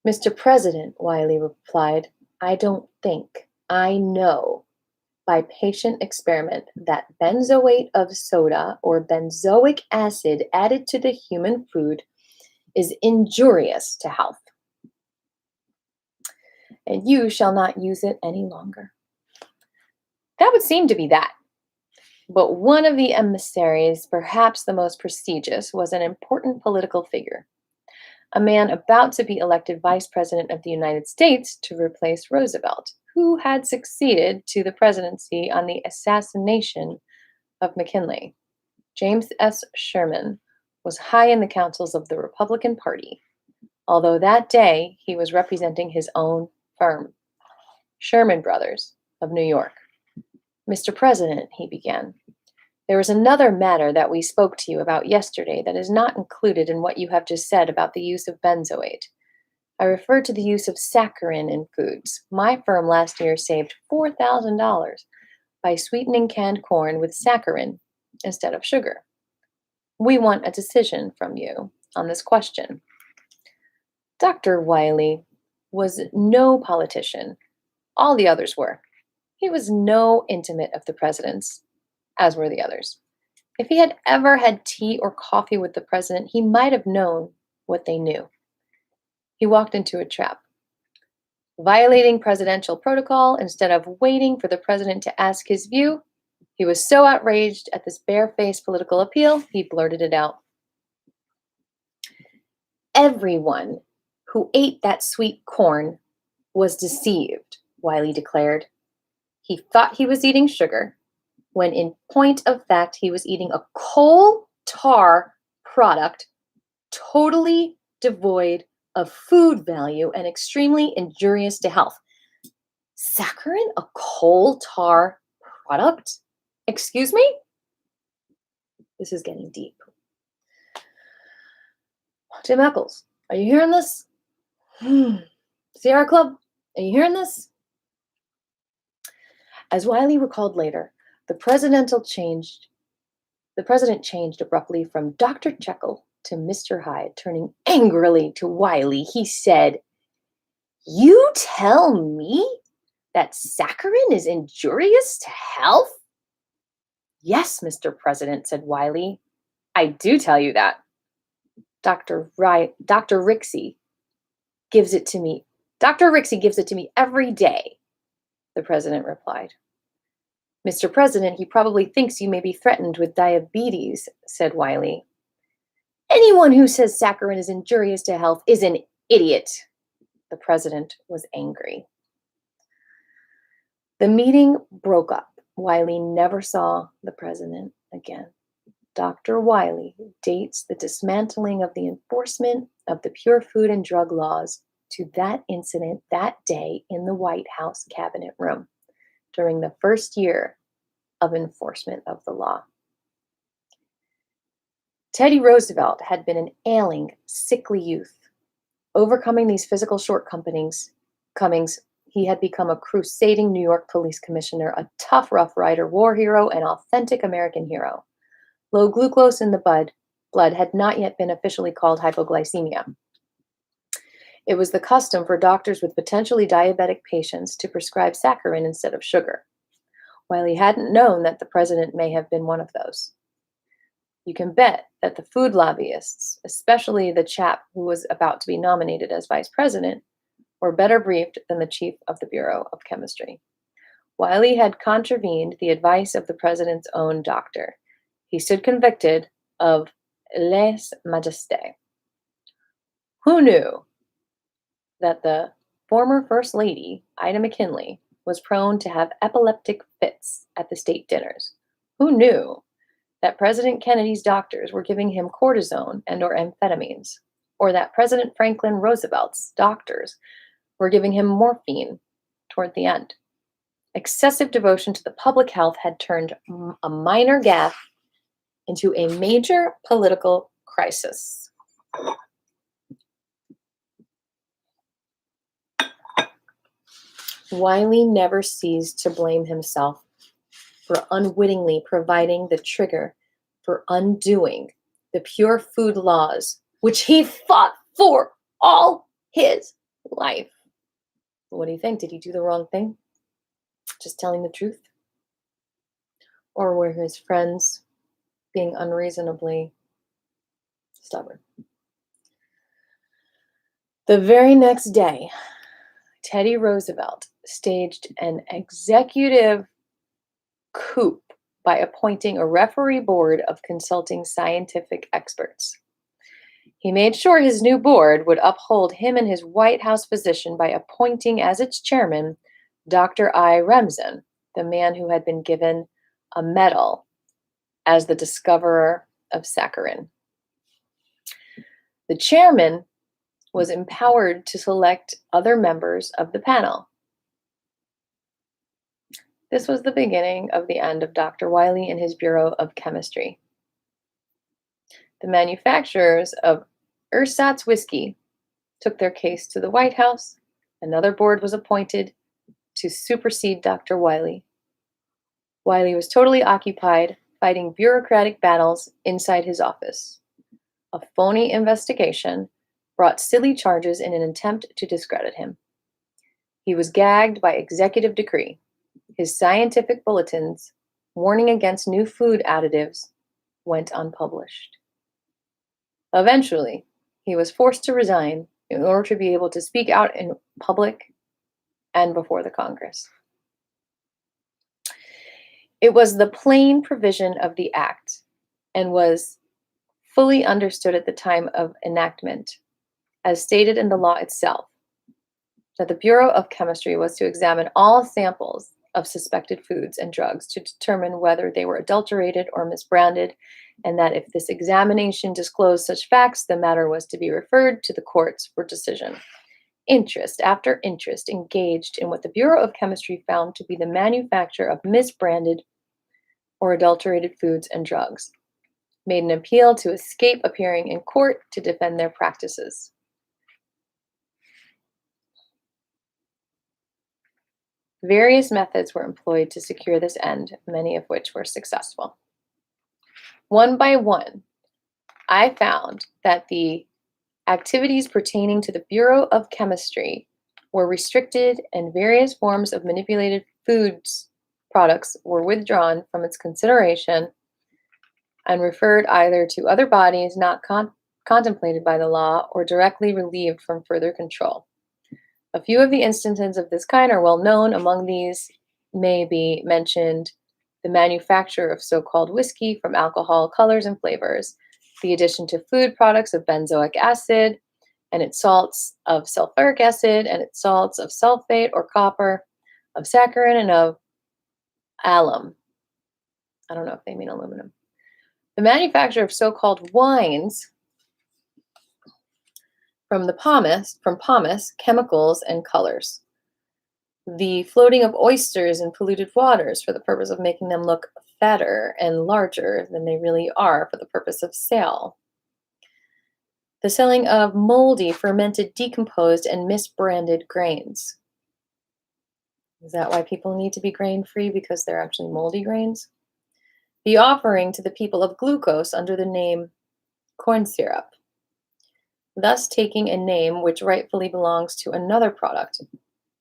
Mr. President, Wiley replied, I don't think, I know by patient experiment that benzoate of soda or benzoic acid added to the human food is injurious to health, and you shall not use it any longer. That would seem to be that. But one of the emissaries, perhaps the most prestigious, was an important political figure, a man about to be elected Vice President of the United States to replace Roosevelt, who had succeeded to the presidency on the assassination of McKinley. James S. Sherman was high in the councils of the Republican Party, although that day he was representing his own firm, Sherman Brothers of New York. Mr. President, he began, there is another matter that we spoke to you about yesterday that is not included in what you have just said about the use of benzoate. I refer to the use of saccharin in foods. My firm last year saved $4,000 by sweetening canned corn with saccharin instead of sugar. We want a decision from you on this question. Dr. Wiley was no politician. All the others were. He was no intimate of the president's, as were the others. If he had ever had tea or coffee with the president, he might have known what they knew. He walked into a trap. Violating presidential protocol, instead of waiting for the president to ask his view, he was so outraged at this barefaced political appeal, he blurted it out. Everyone who ate that sweet corn was deceived, Wiley declared. He thought he was eating sugar, when in point of fact he was eating a coal tar product totally devoid of food value and extremely injurious to health. Saccharin, a coal tar product? Excuse me? This is getting deep. Tim Eccles, are you hearing this? Sierra Club, are you hearing this? As Wiley recalled later, the president changed abruptly from Dr. Jekyll to Mr. Hyde. Turning angrily to Wiley, he said, You tell me that saccharin is injurious to health? Yes, Mr. President, said Wiley. I do tell you that. Dr. Rixey gives it to me. Dr. Rixey gives it to me every day, the president replied. Mr. President, he probably thinks you may be threatened with diabetes, said Wiley. Anyone who says saccharin is injurious to health is an idiot. The president was angry. The meeting broke up. Wiley never saw the president again. Dr. Wiley dates the dismantling of the enforcement of the Pure Food and Drug laws to that incident that day in the White House Cabinet Room during the first year of enforcement of the law. Teddy Roosevelt had been an ailing, sickly youth. Overcoming these physical shortcomings, he had become a crusading New York police commissioner, a tough Rough Rider war hero, an authentic American hero. Low glucose in the blood had not yet been officially called hypoglycemia. It was the custom for doctors with potentially diabetic patients to prescribe saccharin instead of sugar. Wiley hadn't known that the president may have been one of those. You can bet that the food lobbyists, especially the chap who was about to be nominated as vice president, were better briefed than the chief of the Bureau of Chemistry. Wiley had contravened the advice of the president's own doctor. He stood convicted of lèse-majesté. Who knew that the former First Lady, Ida McKinley, was prone to have epileptic fits at the state dinners? Who knew that President Kennedy's doctors were giving him cortisone and or amphetamines, or that President Franklin Roosevelt's doctors were giving him morphine toward the end? Excessive devotion to the public health had turned a minor gaffe into a major political crisis. Wiley never ceased to blame himself for unwittingly providing the trigger for undoing the pure food laws, which he fought for all his life. What do you think? Did he do the wrong thing? Just telling the truth? Or were his friends being unreasonably stubborn? The very next day, Teddy Roosevelt staged an executive coup by appointing a referee board of consulting scientific experts. He made sure his new board would uphold him in his White House position by appointing as its chairman Dr. I. Remsen, the man who had been given a medal as the discoverer of saccharin. The chairman was empowered to select other members of the panel. This was the beginning of the end of Dr. Wiley and his Bureau of Chemistry. The manufacturers of ersatz whiskey took their case to the White House. Another board was appointed to supersede Dr. Wiley. Wiley was totally occupied fighting bureaucratic battles inside his office. A phony investigation brought silly charges in an attempt to discredit him. He was gagged by executive decree. His scientific bulletins warning against new food additives went unpublished. Eventually, he was forced to resign in order to be able to speak out in public and before the Congress. It was the plain provision of the act and was fully understood at the time of enactment, as stated in the law itself, that the Bureau of Chemistry was to examine all samples of suspected foods and drugs to determine whether they were adulterated or misbranded, and that if this examination disclosed such facts, the matter was to be referred to the courts for decision. Interest after interest engaged in what the Bureau of Chemistry found to be the manufacture of misbranded or adulterated foods and drugs, made an appeal to escape appearing in court to defend their practices. Various methods were employed to secure this end, many of which were successful. One by one, I found that the activities pertaining to the Bureau of Chemistry were restricted and various forms of manipulated foods products were withdrawn from its consideration and referred either to other bodies not contemplated by the law or directly relieved from further control. A few of the instances of this kind are well known. Among these may be mentioned the manufacture of so-called whiskey from alcohol, colors, and flavors, the addition to food products of benzoic acid and its salts of sulfuric acid and its salts of sulfate or copper, of saccharin and of alum. I don't know if they mean aluminum. The manufacture of so-called wines from pomace, chemicals, and colors. The floating of oysters in polluted waters for the purpose of making them look fatter and larger than they really are for the purpose of sale. The selling of moldy, fermented, decomposed, and misbranded grains. Is that why people need to be grain-free? Because they're actually moldy grains? The offering to the people of glucose under the name corn syrup, thus taking a name which rightfully belongs to another product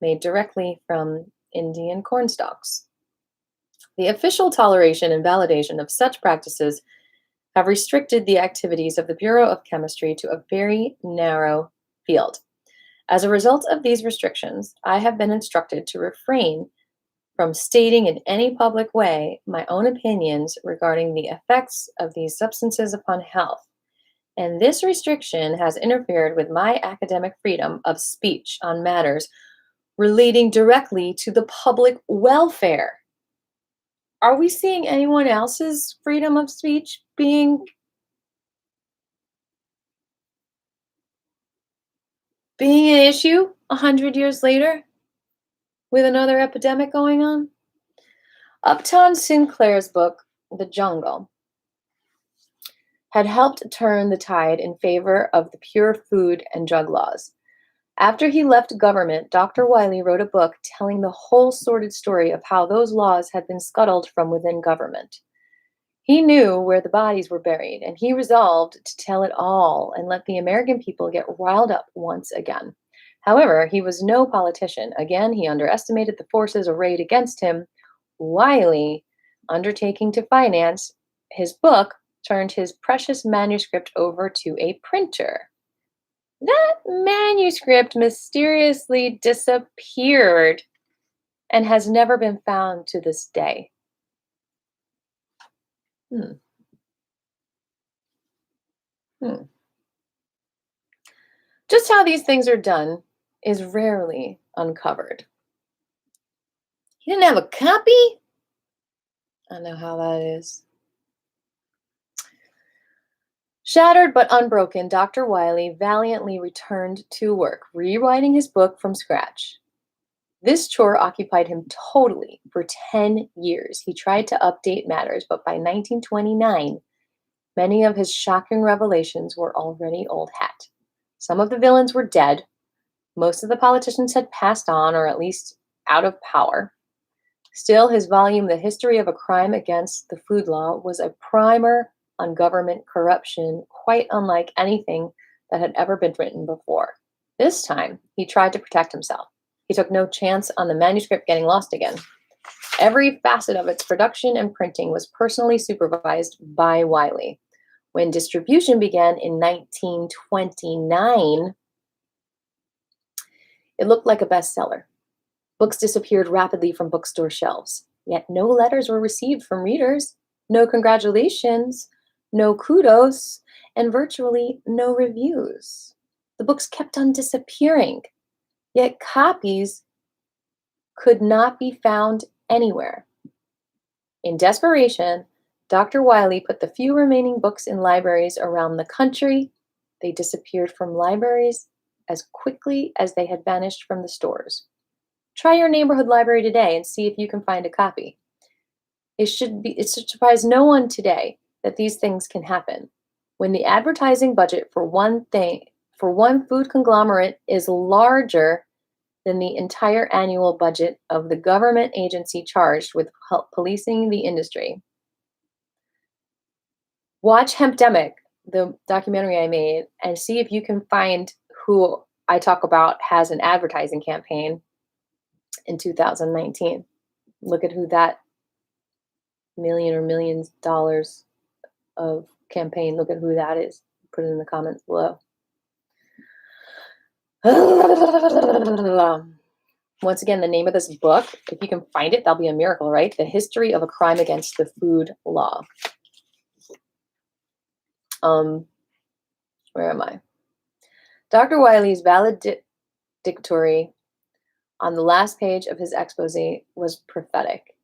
made directly from Indian corn stalks. The official toleration and validation of such practices have restricted the activities of the Bureau of Chemistry to a very narrow field. As a result of these restrictions, I have been instructed to refrain from stating in any public way my own opinions regarding the effects of these substances upon health, and this restriction has interfered with my academic freedom of speech on matters relating directly to the public welfare. Are we seeing anyone else's freedom of speech being an issue 100 years later with another epidemic going on? Upton Sinclair's book, The Jungle, had helped turn the tide in favor of the pure food and drug laws. After he left government, Dr. Wiley wrote a book telling the whole sordid story of how those laws had been scuttled from within government. He knew where the bodies were buried, and he resolved to tell it all and let the American people get riled up once again. However, he was no politician. Again, he underestimated the forces arrayed against him. Wiley, undertaking to finance his book, turned his precious manuscript over to a printer. That manuscript mysteriously disappeared and has never been found to this day. Hmm. Just how these things are done is rarely uncovered. He didn't have a copy? I know how that is. Shattered but unbroken, Dr. Wiley valiantly returned to work, rewriting his book from scratch. This chore occupied him totally for 10 years. He tried to update matters, but by 1929, many of his shocking revelations were already old hat. Some of the villains were dead. Most of the politicians had passed on, or at least out of power. Still, his volume, The History of a Crime Against the Food Law, was a primer on government corruption, quite unlike anything that had ever been written before. This time, he tried to protect himself. He took no chance on the manuscript getting lost again. Every facet of its production and printing was personally supervised by Wiley. When distribution began in 1929, it looked like a bestseller. Books disappeared rapidly from bookstore shelves, yet no letters were received from readers, no congratulations, no kudos, and virtually no reviews. The books kept on disappearing, yet copies could not be found anywhere. In desperation, Dr. Wiley put the few remaining books in libraries around the country. They disappeared from libraries as quickly as they had vanished from the stores. Try your neighborhood library today and see if you can find a copy. It should surprise no one today that these things can happen. When the advertising budget for one food conglomerate is larger than the entire annual budget of the government agency charged with policing the industry. Watch Hempdemic, the documentary I made, and see if you can find who I talk about has an advertising campaign in 2019. Look at who that millions dollars of campaign, look at who that is. Put it in the comments below. Once again, the name of this book, if you can find it, that'll be a miracle, right? The History of a Crime Against the Food Law. Where am I? Dr. Wiley's valedictory on the last page of his expose was prophetic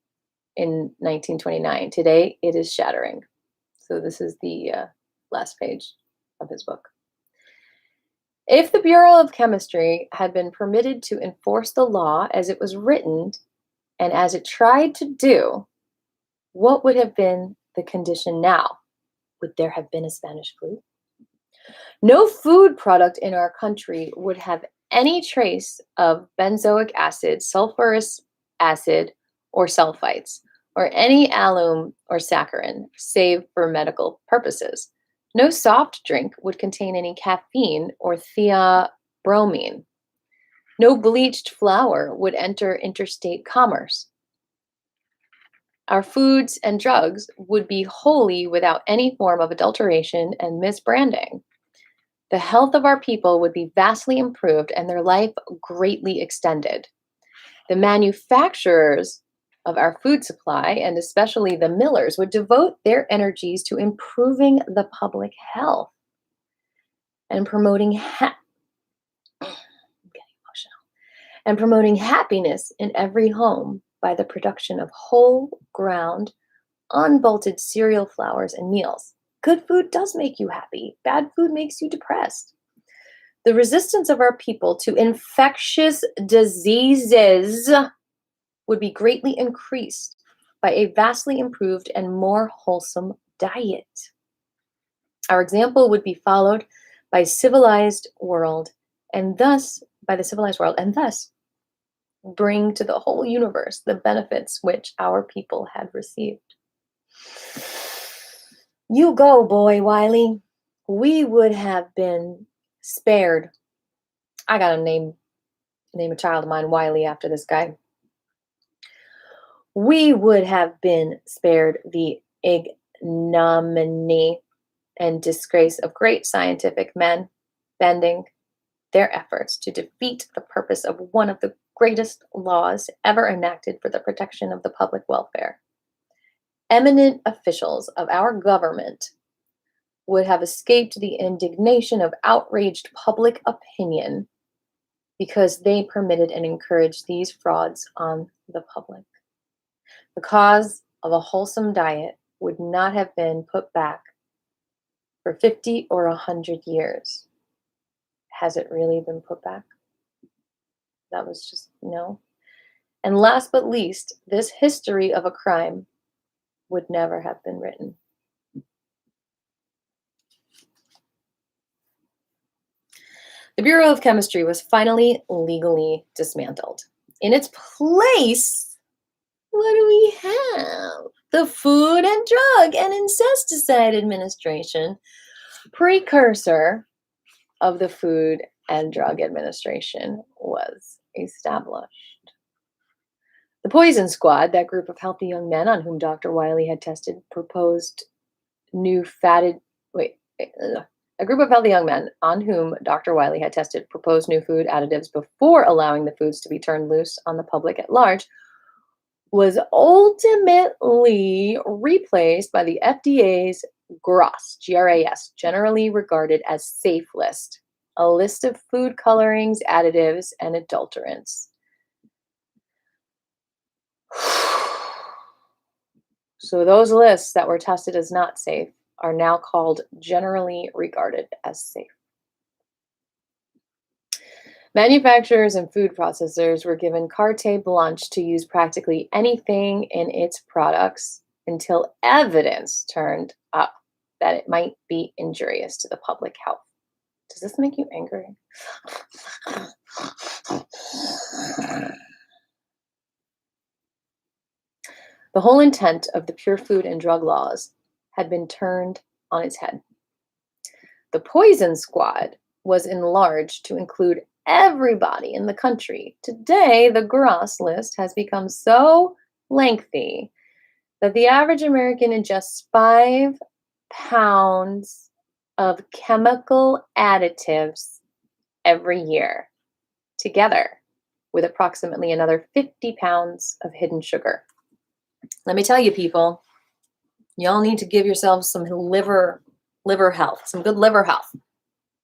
in 1929. Today, it is shattering. So this is the last page of his book. If the Bureau of Chemistry had been permitted to enforce the law as it was written and as it tried to do, what would have been the condition now? Would there have been a Spanish flu? No food product in our country would have any trace of benzoic acid, sulfurous acid, or sulfites, or any alum or saccharin, save for medical purposes. No soft drink would contain any caffeine or theobromine. No bleached flour would enter interstate commerce. Our foods and drugs would be wholly without any form of adulteration and misbranding. The health of our people would be vastly improved and their life greatly extended. The manufacturers of our food supply, and especially the millers, would devote their energies to improving the public health and promoting happiness in every home by the production of whole ground, unbolted cereal flours and meals. Good food does make you happy. Bad food makes you depressed. The resistance of our people to infectious diseases would be greatly increased by a vastly improved and more wholesome diet. Our example would be followed by a civilized world, and thus by the civilized world, and thus bring to the whole universe the benefits which our people had received. You go, boy, Wiley. We would have been spared. I gotta name a child of mine Wiley after this guy. We would have been spared the ignominy and disgrace of great scientific men bending their efforts to defeat the purpose of one of the greatest laws ever enacted for the protection of the public welfare. Eminent officials of our government would have escaped the indignation of outraged public opinion because they permitted and encouraged these frauds on the public. The cause of a wholesome diet would not have been put back for 50 or 100 years. Has it really been put back? That was just no. And last but least, this history of a crime would never have been written. The Bureau of Chemistry was finally legally dismantled. In its place, what do we have? The Food and Drug and Insecticide Administration, precursor of the Food and Drug Administration, was established. The Poison Squad, that group of healthy young men on whom Dr. Wiley had tested a group of healthy young men on whom Dr. Wiley had tested proposed new food additives before allowing the foods to be turned loose on the public at large, was ultimately replaced by the FDA's GRAS, G-R-A-S, generally regarded as safe list, a list of food colorings, additives, and adulterants. So those lists that were tested as not safe are now called generally regarded as safe. Manufacturers and food processors were given carte blanche to use practically anything in its products until evidence turned up that it might be injurious to the public health. Does this make you angry? The whole intent of the pure food and drug laws had been turned on its head. The Poison Squad was enlarged to include everybody in the country. Today, the GRAS list has become so lengthy that the average American ingests 5 pounds of chemical additives every year, together with approximately another 50 pounds of hidden sugar. Let me tell you, people, y'all need to give yourselves some liver health, some good liver health.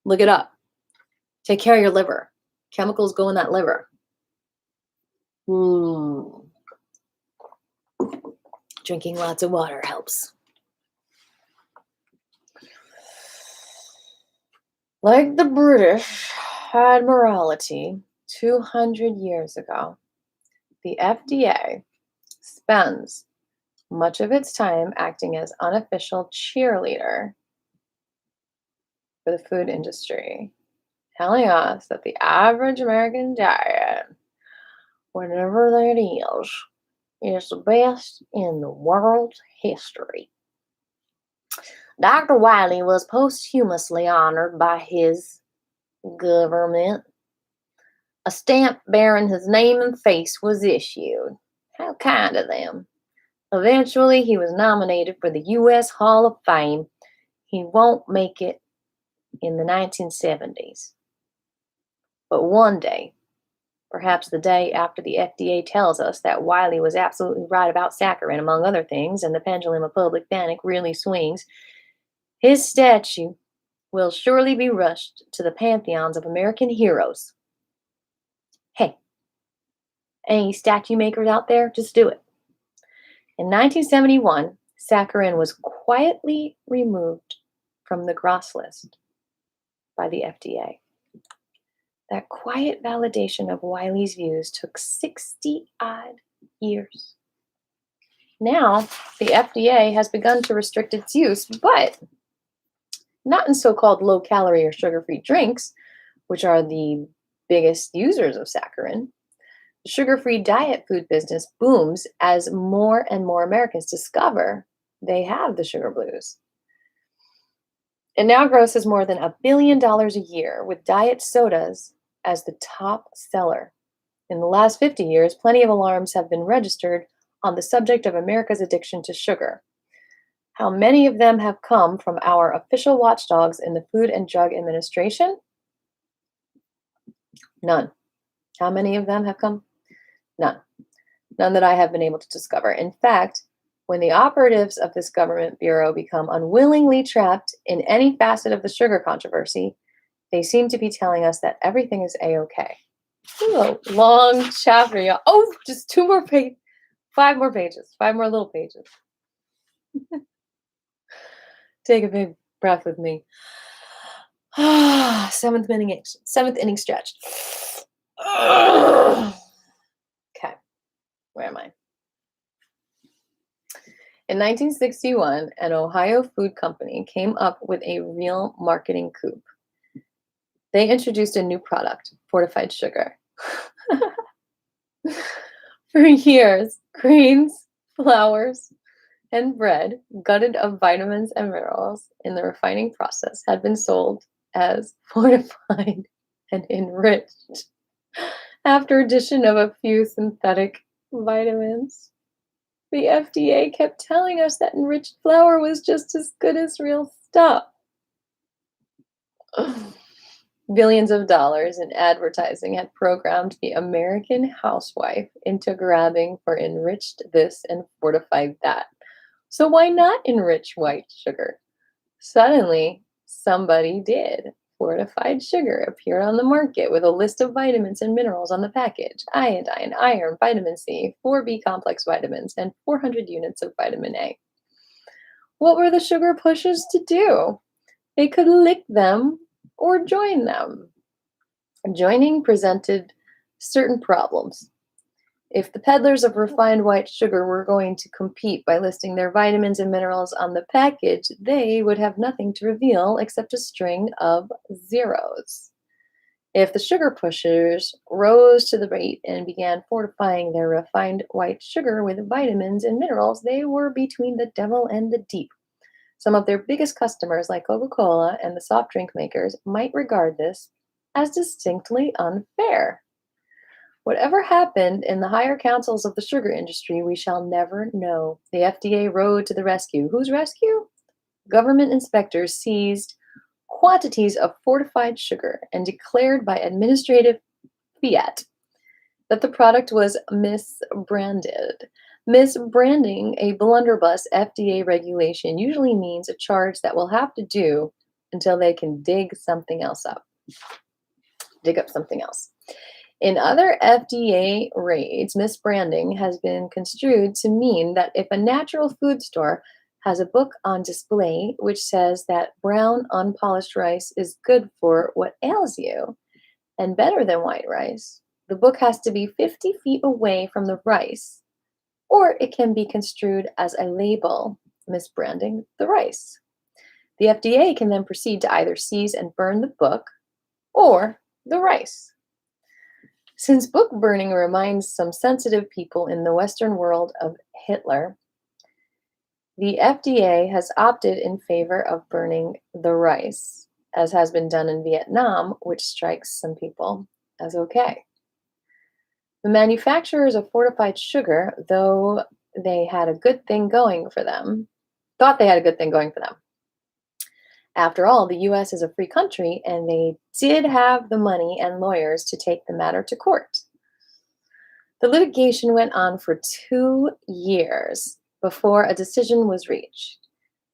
Look it up. Take care of your liver. Chemicals go in that liver. Drinking lots of water helps. Like the British Admiralty 200 years ago, the FDA spends much of its time acting as unofficial cheerleader for the food industry, telling us that the average American diet, whatever that is the best in the world's history. Dr. Wiley was posthumously honored by his government. A stamp bearing his name and face was issued. How kind of them. Eventually, he was nominated for the U.S. Hall of Fame. He won't make it in the 1970s. But one day, perhaps the day after the FDA tells us that Wiley was absolutely right about saccharin, among other things, and the pendulum of public panic really swings, his statue will surely be rushed to the pantheons of American heroes. Hey, any statue makers out there, just do it. In 1971, saccharin was quietly removed from the GRAS list by the FDA. That quiet validation of Wiley's views took 60-odd years. Now, the FDA has begun to restrict its use, but not in so-called low-calorie or sugar-free drinks, which are the biggest users of saccharin. The sugar-free diet food business booms as more and more Americans discover they have the sugar blues. It now grosses more than $1 billion a year, with diet sodas as the top seller. In the last 50 years, plenty of alarms have been registered on the subject of America's addiction to sugar. How many of them have come from our official watchdogs in the Food and Drug Administration? None. How many of them have come? None. None that I have been able to discover. In fact, when the operatives of this government bureau become unwillingly trapped in any facet of the sugar controversy, they seem to be telling us that everything is A-okay. Ooh, a long chapter, y'all. Oh, just 2 more pages. 5 more pages. 5 more little pages. Take a big breath with me. Seventh inning stretch. Okay, where am I? In 1961, an Ohio food company came up with a real marketing coup. They introduced a new product, fortified sugar. For years, grains, flours, and bread, gutted of vitamins and minerals in the refining process, had been sold as fortified and enriched after addition of a few synthetic vitamins. The FDA kept telling us that enriched flour was just as good as real stuff. Billions of dollars in advertising had programmed the American housewife into grabbing for enriched this and fortified that. So why not enrich white sugar? Suddenly, somebody did. Fortified sugar appeared on the market with a list of vitamins and minerals on the package: iodine, iron, vitamin C, 4B complex vitamins, and 400 units of vitamin A. What were the sugar pushers to do? They could lick them or join them. Joining presented certain problems. If the peddlers of refined white sugar were going to compete by listing their vitamins and minerals on the package, they would have nothing to reveal except a string of zeros. If the sugar pushers rose to the bait and began fortifying their refined white sugar with vitamins and minerals, they were between the devil and the deep. Some of their biggest customers, like Coca-Cola and the soft drink makers, might regard this as distinctly unfair. Whatever happened in the higher councils of the sugar industry, we shall never know. The FDA rode to the rescue. Whose rescue? Government inspectors seized quantities of fortified sugar and declared by administrative fiat that the product was misbranded. Misbranding a blunderbuss FDA regulation usually means a charge that will have to do until they can dig something else up. Dig up something else. In other FDA raids, misbranding has been construed to mean that if a natural food store has a book on display which says that brown, unpolished rice is good for what ails you and better than white rice, the book has to be 50 feet away from the rice, or it can be construed as a label misbranding the rice. The FDA can then proceed to either seize and burn the book or the rice. Since book burning reminds some sensitive people in the Western world of Hitler, the FDA has opted in favor of burning the rice, as has been done in Vietnam, which strikes some people as okay. The manufacturers of fortified sugar, though they had a good thing going for them, thought they had a good thing going for them. After all, the U.S. is a free country, and they did have the money and lawyers to take the matter to court. The litigation went on for 2 years before a decision was reached.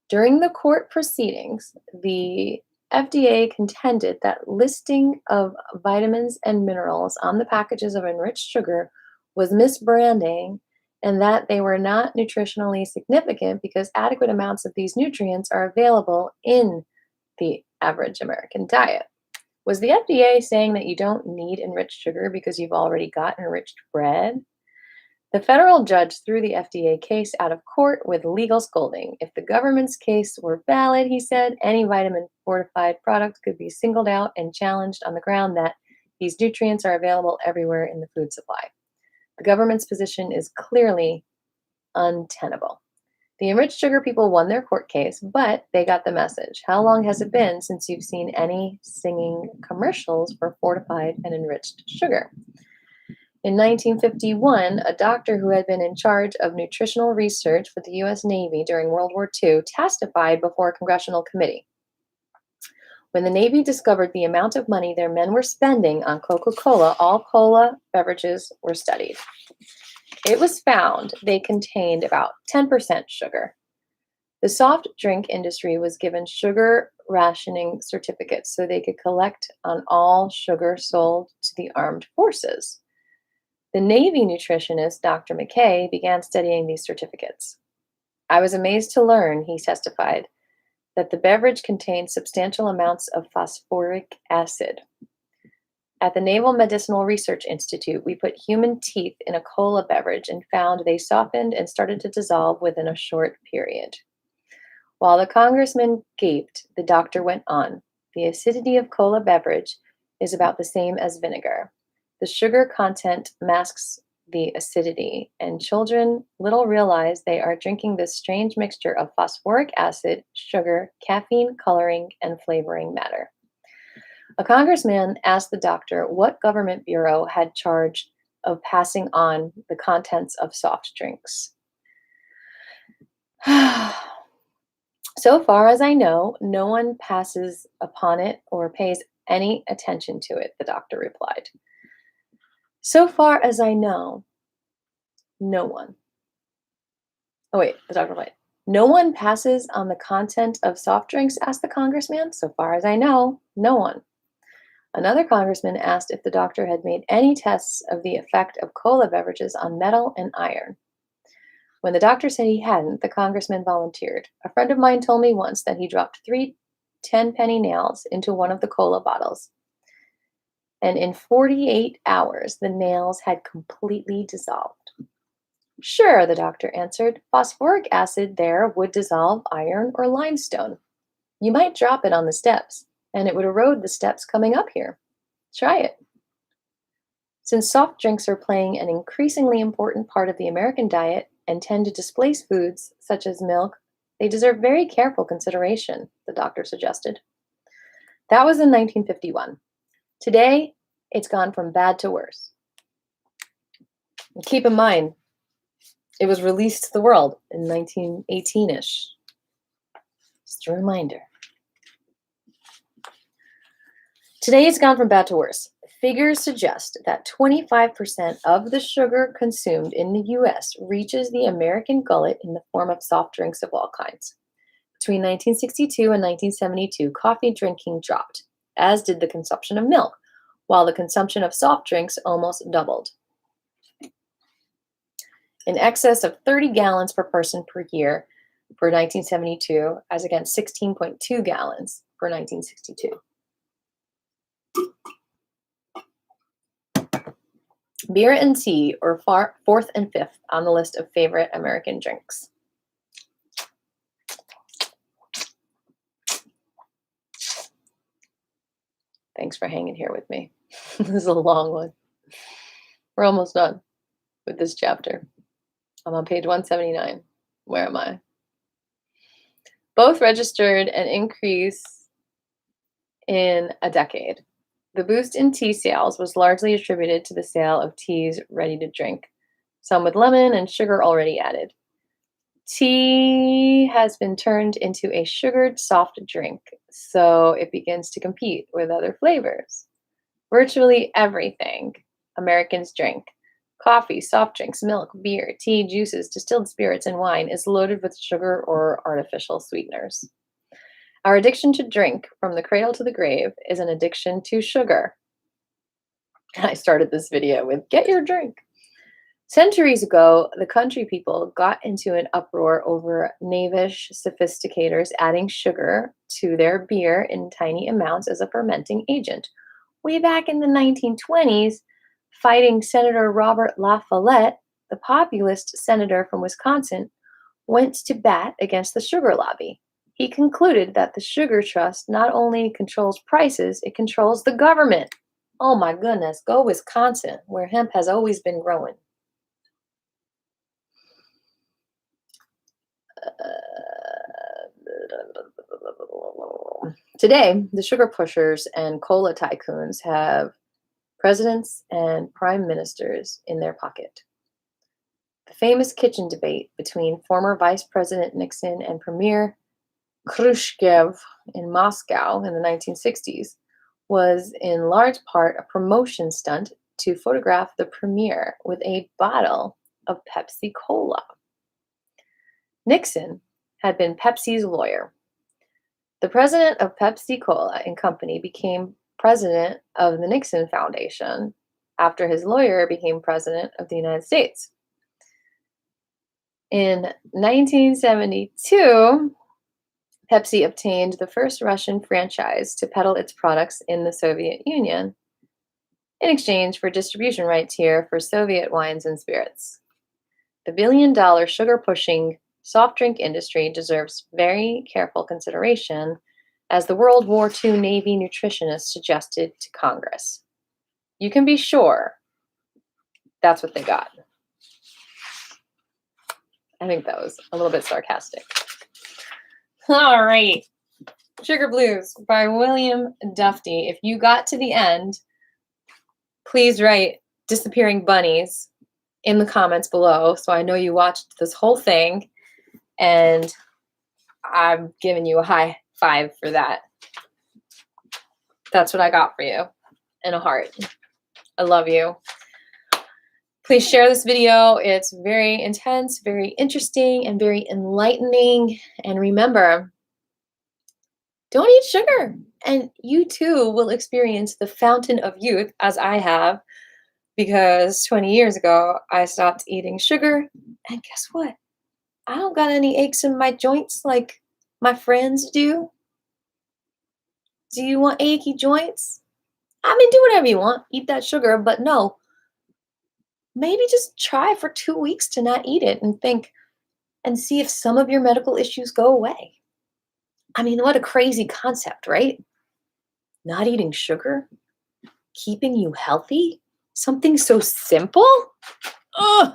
During the court proceedings, the FDA contended that listing of vitamins and minerals on the packages of enriched sugar was misbranding and that they were not nutritionally significant because adequate amounts of these nutrients are available in the average American diet. Was the FDA saying that you don't need enriched sugar because you've already got enriched bread? The federal judge threw the FDA case out of court with legal scolding. If the government's case were valid, he said, any vitamin fortified product could be singled out and challenged on the ground that These nutrients are available everywhere in the food supply. The government's position is clearly untenable. The enriched sugar people won their court case, but they got the message. How long has it been since you've seen any singing commercials for fortified and enriched sugar? In 1951, a doctor who had been in charge of nutritional research for the U.S. Navy during World War II testified before a congressional committee. When the Navy discovered the amount of money their men were spending on Coca-Cola, all cola beverages were studied. It was found they contained about 10% sugar. The soft drink industry was given sugar rationing certificates so they could collect on all sugar sold to the armed forces. The Navy nutritionist, Dr. McKay, began studying these certificates. I was amazed to learn, he testified, that the beverage contained substantial amounts of phosphoric acid. At the Naval Medicinal Research Institute, we put human teeth in a cola beverage and found they softened and started to dissolve within a short period. While the congressman gaped, the doctor went on. The acidity of cola beverage is about the same as vinegar. The sugar content masks the acidity, and children little realize they are drinking this strange mixture of phosphoric acid, sugar, caffeine, coloring, and flavoring matter. A congressman asked the doctor what government bureau had charge of passing on the contents of soft drinks. So far as I know, no one passes upon it or pays any attention to it, the doctor replied. So far as I know, no one. Oh, wait, the doctor replied. No one passes on the content of soft drinks, asked the congressman. So far as I know, no one. Another congressman asked if the doctor had made any tests of the effect of cola beverages on metal and iron. When the doctor said he hadn't, the congressman volunteered. A friend of mine told me once that he dropped 3 10-penny nails into one of the cola bottles. And in 48 hours, the nails had completely dissolved. Sure, the doctor answered. Phosphoric acid there would dissolve iron or limestone. You might drop it on the steps, and it would erode the steps coming up here. Try it. Since soft drinks are playing an increasingly important part of the American diet and tend to displace foods such as milk, they deserve very careful consideration, the doctor suggested. That was in 1951. Today, it's gone from bad to worse. And keep in mind, it was released to the world in 1918-ish. Just a reminder. Today, it's gone from bad to worse. Figures suggest that 25% of the sugar consumed in the U.S. reaches the American gullet in the form of soft drinks of all kinds. Between 1962 and 1972, coffee drinking dropped, as did the consumption of milk, while the consumption of soft drinks almost doubled. In excess of 30 gallons per person per year for 1972, as against 16.2 gallons for 1962. Beer and tea are fourth and fifth on the list of favorite American drinks. Thanks for hanging here with me. This is a long one. We're almost done with this chapter. I'm on page 179. Where am I? Both registered an increase in a decade. The boost in tea sales was largely attributed to the sale of teas ready to drink, some with lemon and sugar already added. Tea has been turned into a sugared soft drink, so it begins to compete with other flavors. Virtually everything Americans drink, coffee, soft drinks, milk, beer, tea, juices, distilled spirits, and wine, is loaded with sugar or artificial sweeteners. Our addiction to drink from the cradle to the grave is an addiction to sugar. I started this video with, get your drink. Centuries ago, the country people got into an uproar over knavish sophisticators adding sugar to their beer in tiny amounts as a fermenting agent. Way back in the 1920s, fighting Senator Robert La Follette, the populist senator from Wisconsin, went to bat against the sugar lobby. He concluded that the sugar trust not only controls prices, it controls the government. Oh my goodness, go Wisconsin, where hemp has always been growing. Today, the sugar pushers and cola tycoons have presidents and prime ministers in their pocket. The famous kitchen debate between former Vice President Nixon and Premier Khrushchev in Moscow in the 1960s was in large part a promotion stunt to photograph the premier with a bottle of Pepsi Cola. Nixon had been Pepsi's lawyer. The president of Pepsi Cola and Company became president of the Nixon Foundation after his lawyer became president of the United States. In 1972, Pepsi obtained the first Russian franchise to peddle its products in the Soviet Union in exchange for distribution rights here for Soviet wines and spirits. The billion-dollar sugar-pushing soft drink industry deserves very careful consideration, as the World War II Navy nutritionist suggested to Congress. You can be sure that's what they got. I think that was a little bit sarcastic. All right. Sugar Blues by William Dufty. If you got to the end, please write disappearing bunnies in the comments below so I know you watched this whole thing, and I'm giving you a high five for that. That's what I got for you, and a heart. I love you. Please share this video. It's very intense, very interesting, and very enlightening. And remember, don't eat sugar, and you too will experience the fountain of youth as I have, because 20 years ago, I stopped eating sugar, and guess what? I don't got any aches in my joints like my friends do. Do you want achy joints? I mean, do whatever you want. Eat that sugar, but no. Maybe just try for 2 weeks to not eat it and think and see if some of your medical issues go away. I mean, what a crazy concept, right? Not eating sugar, keeping you healthy, something so simple. Ugh.